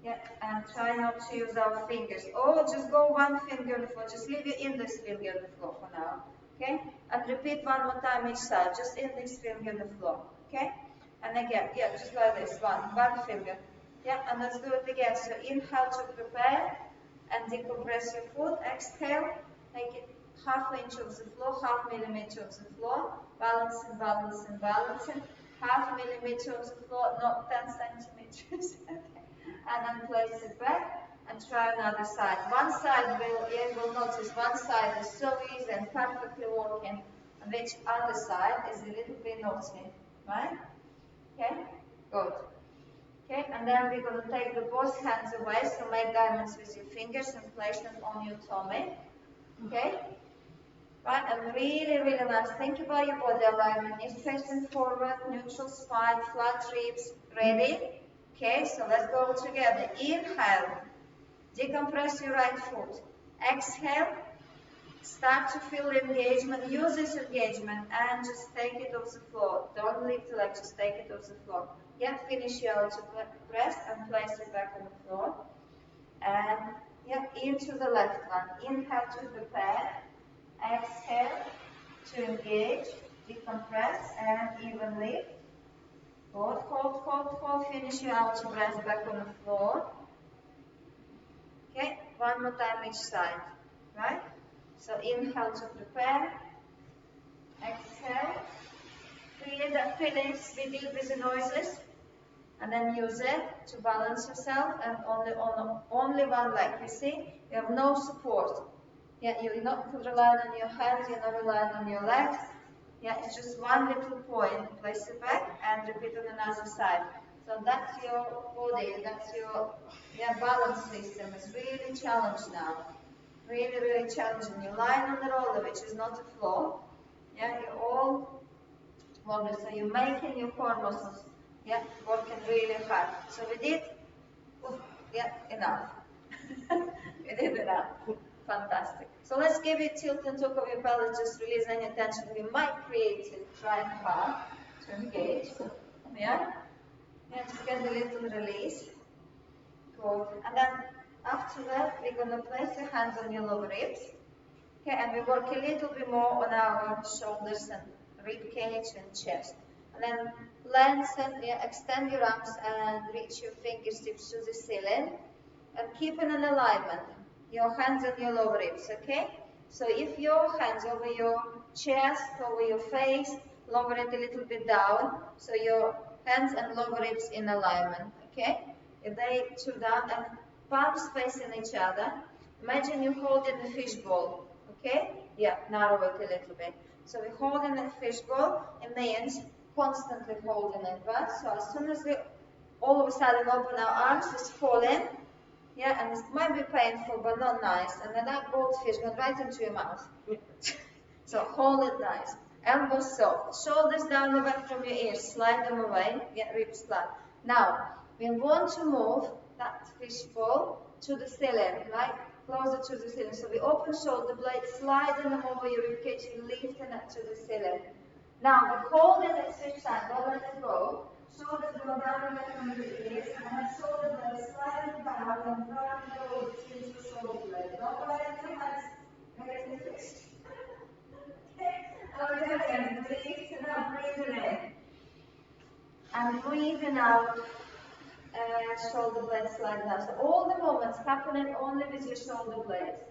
Yeah, and try not to use our fingers. Or just go one finger on the floor. Just leave your index finger on the floor for now. Okay? And repeat one more time each side. Just index finger on the floor. Okay? And again, yeah, just like this. One finger. Yeah, and let's do it again. So inhale to prepare and decompress your foot. Exhale, make it half inch of the floor, half millimeter of the floor. Balancing. Half millimeter of the floor, not 10 centimeters. And then place it back and try another side. One side you will notice one side is so easy and perfectly working, and which other side is a little bit naughty, right? Okay, good. Okay, and then we're going to take the both hands away, so make diamonds with your fingers and place them on your tummy. Okay? Right, and really, really nice. Think about your body alignment. Knees facing forward, neutral spine, flat ribs. Ready? Okay, so let's go together. Inhale. Decompress your right foot. Exhale. Start to feel engagement. Use this engagement and just take it off the floor. Don't lift the leg, just take it off the floor. Yeah, finish your outer press and place it back on the floor. And yeah, into the left one. Inhale to prepare. Exhale to engage. Decompress and even lift. Hold, hold, hold, hold. Finish your outer breath back on the floor. Okay, one more time each side. Right? So inhale to prepare. Exhale. Create that feelings, be deep with the noises. And then use it to balance yourself and only one leg. You see, you have no support. Yeah, you're not relying on your hands, you're not relying on your legs. Yeah, it's just one little point. Place it back and repeat on another side. So that's your body, that's your balance system. It's really challenged now. Really, really challenging. You lie on the roller, which is not a floor. Yeah, you're all wobbly. So you're making your core muscles working really hard. So we did, enough. We did enough. Fantastic. So let's give it tilt and talk of your pelvis, just release any tension. We might create it, try hard to engage. Yeah? Yeah, just get a little release. Good. And then after that, we're going to place your hands on your lower ribs. Okay, and we work a little bit more on our shoulders and rib cage and chest. And then lengthen, extend your arms and reach your fingertips to the ceiling. And keep in an alignment. Your hands on your lower ribs, okay? So if your hands over your chest, over your face, lower it a little bit down. So your hands and lower ribs in alignment, okay? If they two down and palms facing each other, imagine you holding a fishbowl, okay? Yeah, narrow it a little bit. So we're holding a fishbowl, it means constantly holding it, right? So as soon as we all of a sudden open our arms, just fall in. Yeah, and it might be painful, but not nice. And then that goldfish went right into your mouth. So hold it nice. Elbows soft. Shoulders down the back from your ears. Slide them away. Get ribs flat. Now, we want to move that fishbowl to the ceiling, right? Closer to the ceiling. So we open shoulder blades, sliding them over your ribcage, lifting it to the ceiling. Now, we hold it at switch side. Don't let it go. Shoulders go down and back from the ears, and then shoulder blades sliding down and front go between the shoulder blades. Don't let your hands get in the twist. Okay, now again, breathe, and now breathing in. And breathing out, shoulder blades slide down. So all the movements happening only with your shoulder blades.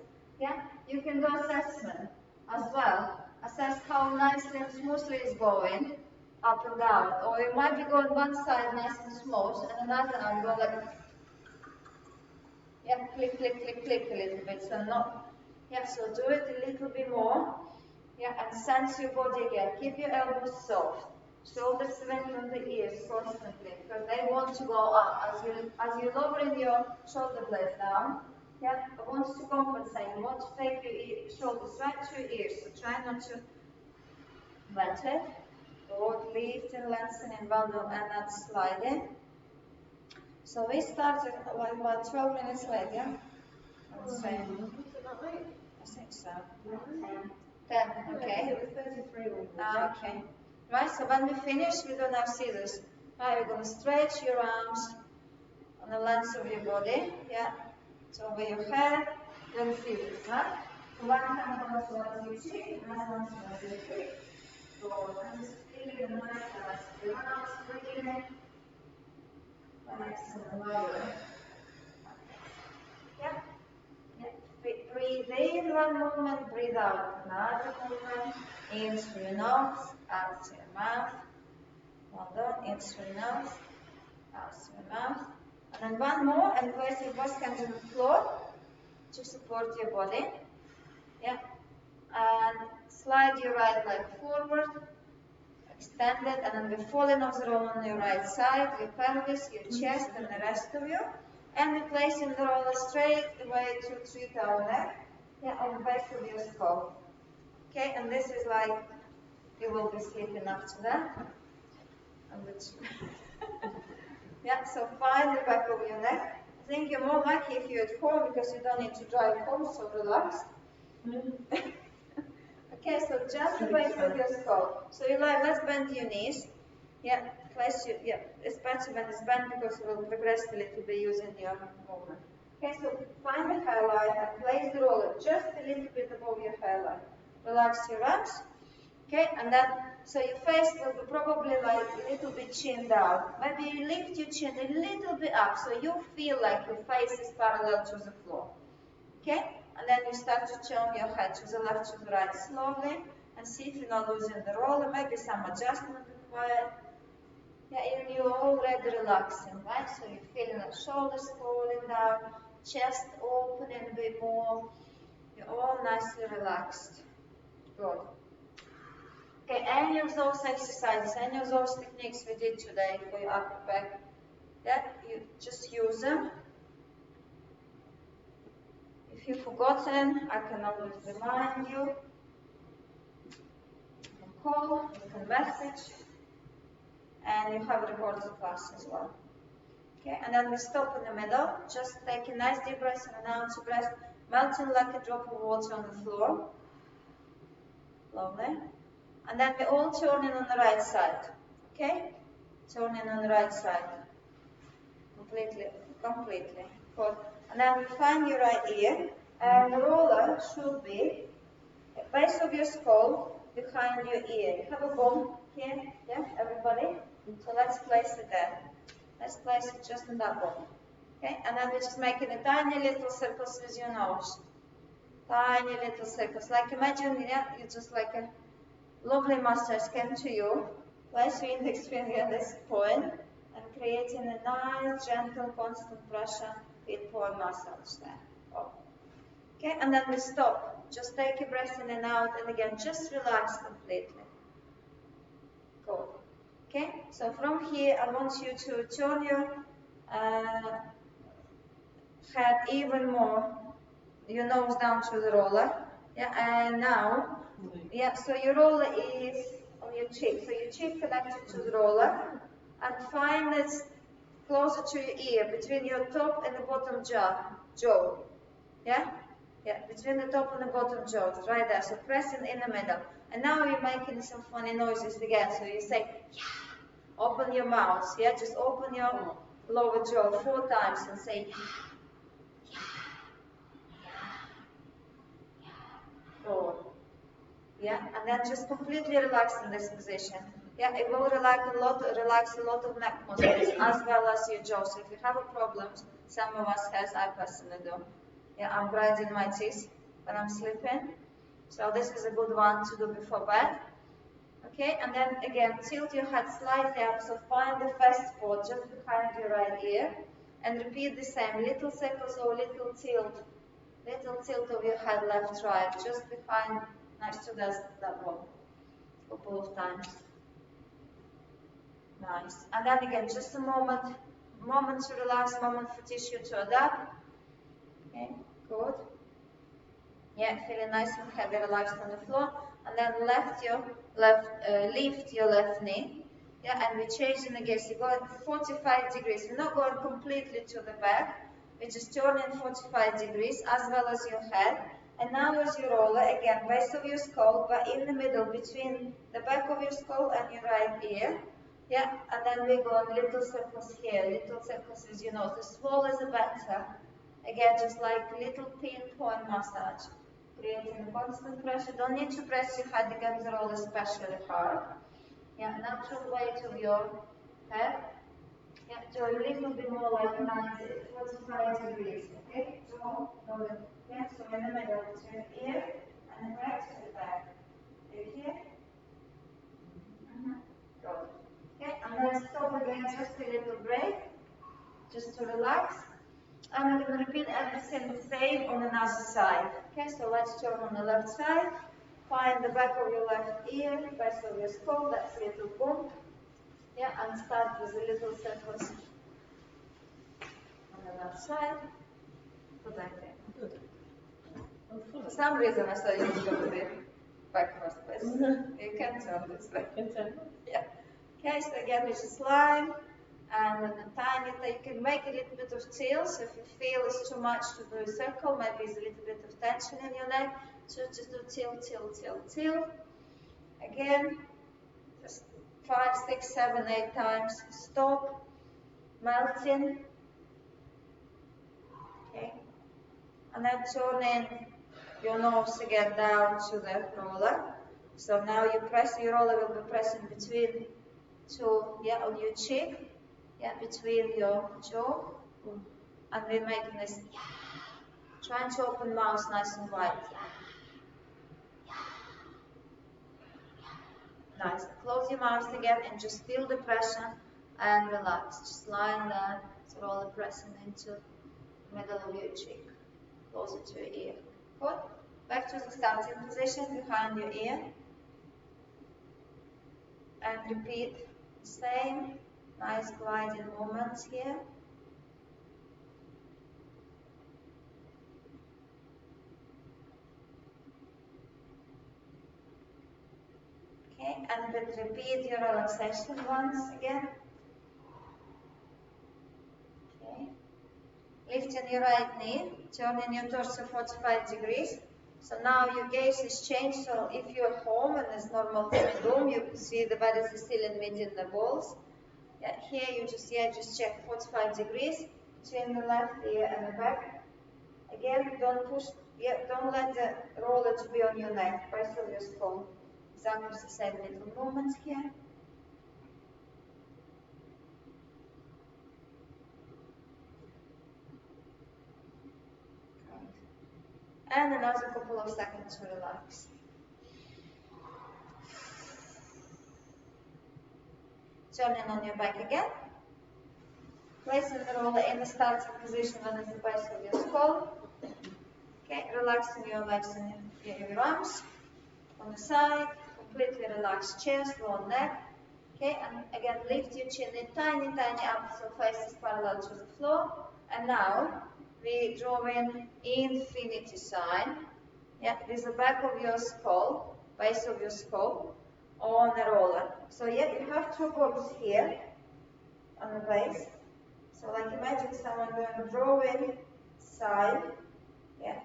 Yeah, you can do assessment as well. Assess how nicely and smoothly it's going. Up and down, or you might be going one side nice and smooth, and another arm go like, click, click, click, click a little bit. So so do it a little bit more, and sense your body again. Keep your elbows soft, shoulders swing from the ears constantly, because they want to go up as you're lowering your shoulder blades down. Yeah, it wants to compensate. You want to take your shoulders right to your ears, so try not to bend it. Good, lift and lengthen and bundle and then slide in. So we started about 12 minutes late, yeah? I would say. I think so. 10, okay. It was 33 when Okay. Right, so when we finish, we don't have scissors. Right, we're going to stretch your arms on the length of your body, So over your head, then scissors, right? So one hand goes towards your cheek, another one towards your feet. So I'm just feeling the nice your arms, breathing. Excellent, lower. Breathe in one movement, breathe out another movement. In through your nose, out through your mouth. Well done. In through your nose, out through your mouth. And then one more, and place your both hands on the floor to support your body. And slide your right leg forward. extended, and then we're falling off the roll on your right side, your pelvis, your chest, and the rest of you. And we're placing the roller straight away to treat our neck, on the base of your skull. Okay, and this is like you will be sleeping after that. And so find the back of your neck. I think you're more lucky if you're at home because you don't need to drive home, so relax. Okay, so just the base of your skull. So you like, let's bend your knees. Place you, it's better when it's bent because it will progress a little bit using your movement. Okay, so find the hairline and place the roller just a little bit above your hairline. Relax your arms. Okay, and then, so your face will be probably like a little bit chin down. Maybe you lift your chin a little bit up so you feel like your face is parallel to the floor. Okay, and then you start to turn your head to the left, to the right slowly, and see if you're not losing the roller. Maybe some adjustment required. And you're already relaxing, right? So you're feeling the shoulders falling down, chest opening a bit more. You're all nicely relaxed. Good. Okay, any of those exercises, any of those techniques we did today for your upper back, you just use them. If you've forgotten, I can always remind you. You can call, you can message, and you have a recorded class as well. Okay, and then we stop in the middle, just take a nice deep breath and announce your breath, melting like a drop of water on the floor. Lovely. And then we're all turning on the right side. Okay? Turning on the right side. Completely. Good. And then we find your right ear, and the roller should be at the base of your skull, behind your ear. You have a bone here, everybody? So let's place it there. Let's place it just in that bone. Okay? And then we're just making a tiny little circles with your nose. Tiny little circles. Like imagine, you're just like a lovely massage came to you. Place your index finger at this point and creating a nice, gentle, constant pressure with point massage there. Oh. Okay, and then we stop. Just take a breath in and out, and again, just relax completely. Good. Okay, so from here, I want you to turn your head even more, your nose down to the roller. And now, so your roller is on your cheek. So your cheek connected to the roller, and find it closer to your ear, between your top and the bottom jaw. Between the top and the bottom jaw, right there. So pressing in the middle. And now you're making some funny noises again. So you say, open your mouth. Just open your lower jaw 4 times and say, Good. And then just completely relax in this position. It will relax a lot of neck muscles as well as your jaw. So if you have a problem, some of us has, I personally do. I'm grinding my teeth when I'm sleeping. So this is a good one to do before bed. Okay, and then again, tilt your head slightly up. So find the first spot just behind your right ear. And repeat the same, little circles or little tilt. Little tilt of your head left, right, just behind, next to that one. A couple of times. Nice. And then again, just a moment to relax, moment for tissue to adapt. Okay, good. Feeling nice and heavy, relaxed on the floor. And then lift your left knee. And we're changing the gaze. You're going 45 degrees. We're not going completely to the back. We're just turning 45 degrees as well as your head. And now as you roll again, base of your skull, but in the middle between the back of your skull and your right ear. And then we're going little circles here, little circles as you know. The smaller the better. Again, just like little pinpoint massage. Creating a constant pressure. Don't need to press your head against the roll especially hard. Natural weight of your head. So a little bit more like 45 degrees, okay? So in the middle between the ear and the right to the back. Here. Good. Okay, and then stop again, just a little break, just to relax. And we're going to repeat everything the same on another side. Okay, so let's turn on the left side. Find the back of your left ear, base of your skull, that's a little bump. Yeah, and start with the little circles on the left side. Put that there. For some reason I saw you go the backwards, but you can turn this way. Yeah. Okay, so again with this line and then a tiny, you can make a little bit of tilt. So if you feel it's too much to do a circle, maybe there's a little bit of tension in your neck, so just do tilt, tilt, tilt, tilt. Again, just 5, 6, 7, 8 times. Stop, melting. Okay, and then turn in your nose again down to the roller. So now you press, your roller will be pressing between two, yeah, on your cheek, yeah, between your jaw, and we're making this, yeah, trying to open mouth nice and wide, yeah, yeah, nice. Close your mouth again and just feel the pressure and relax. Just lying there, so roller pressing into the middle of your cheek, closer to your ear. Good. Back to the starting position behind your ear. And repeat the same nice gliding movements here. Okay, and repeat your relaxation once again. Okay. Lifting your right knee, turning your torso 45 degrees. So now your gaze is changed, so if you're at home and it's normal room, you can see the body is the ceiling meeting the walls. Yeah, here you just check 45 degrees between the left ear and the back. Again, don't push, don't let the roller to be on your neck, base of your skull. Exactly the same little movements here. And another couple of seconds to relax. Turning on your back again. Placing the roller in the starting position on the base of your skull. Okay, relaxing your legs and your arms. On the side, completely relaxed chest, lower neck. Okay, and again lift your chin in tiny up so face is parallel to the floor. And now we draw in infinity sign. Yeah, with the back of your skull, base of your skull, on the roller. So yeah, you have two bumps here on the base. So like imagine someone going drawing side, yeah,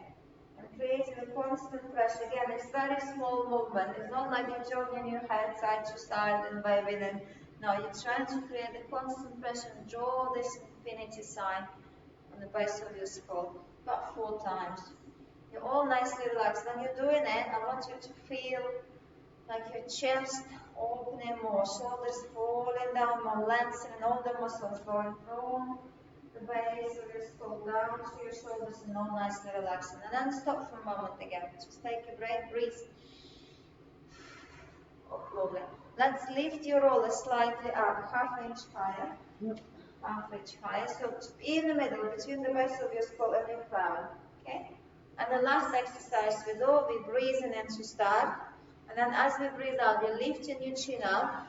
and creating a constant pressure. Again, it's very small movement. It's not like you're jogging your head side to side and waving. And no, you're trying to create a constant pressure and draw this infinity sign on the base of your skull about 4 times. You're all nicely relaxed. When you're doing it, I want you to feel like your chest opening more, shoulders falling down more, lengthening all the muscles going from the base of your skull down to your shoulders and all nicely relaxing. And then stop for a moment again. Just take a breath, breathe. Oh, lovely. Let's lift your roller slightly up, half inch higher. Half inch higher. So in the middle, between the base of your skull and your crown. Okay? And the last exercise we do, we breathe in to start. And then as we breathe out, we're lifting your chin up.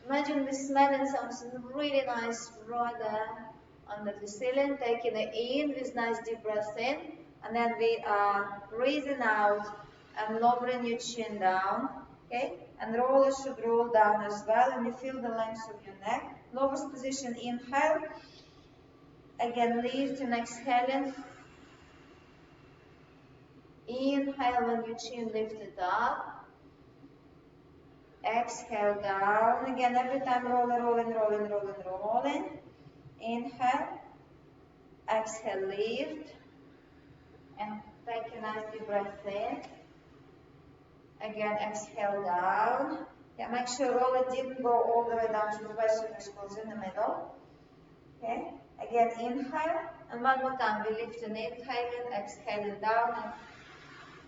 Imagine we're smelling something really nice right there under the ceiling. Taking it in with nice deep breath in. And then we are breathing out and lowering your chin down. Okay? And the roller should roll down as well. And you feel the length of your neck. Lowest position, inhale. Again, lift and exhaling. Inhale when your chin lifted up. Exhale down. Again, every time rolling, rolling, rolling, rolling, rolling. Inhale. Exhale, lift. And take a nice deep breath in. Again, exhale down. Yeah, make sure roller didn't go all the way down to the base of your skulls in the middle. Okay. Again, inhale. And one more time, we lift and inhaling, exhaling down.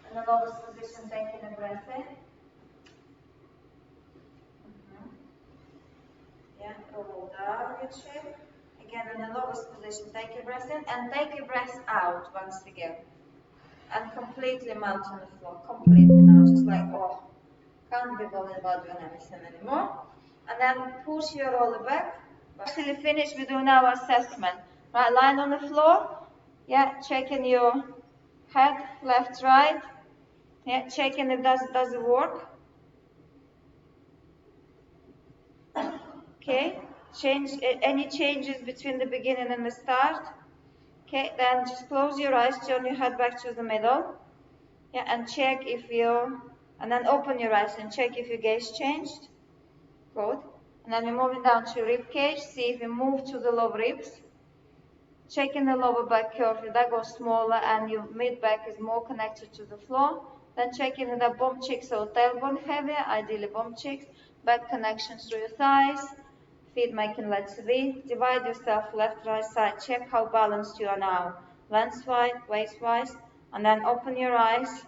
And the lowest position, taking a breath in. Yeah, roll down your chin. Again, in the lowest position, take a breath in and take a breath out once again. and completely melt on the floor. Completely now, just like, oh, can't be bothered about doing anything anymore. And then push your roller back. Actually finished with doing our assessment. Right, lying on the floor. Yeah, checking your head, left, right. Yeah, checking if does it work. Okay, change any changes between the beginning and the start. Okay, then just close your eyes, turn your head back to the middle. Yeah, and check if and then open your eyes and check if your gaze changed. Good. And then we're moving down to rib cage. See if you move to the lower ribs. Checking the lower back curve, if that goes smaller and your mid back is more connected to the floor. Then checking if the bum cheeks or tailbone heavier, ideally bum cheeks. Back connections through your thighs. Feet making legs V. Divide yourself left, right side. Check how balanced you are now. Lengthwise, waist-wise. And then open your eyes.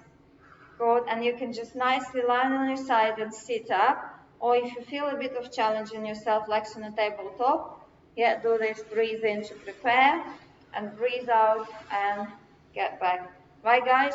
Good. And you can just nicely lie on your side and sit up. Or if you feel a bit of challenge in yourself, legs on the tabletop, yeah, do this, breathe in to prepare, and breathe out and get back. Right, guys?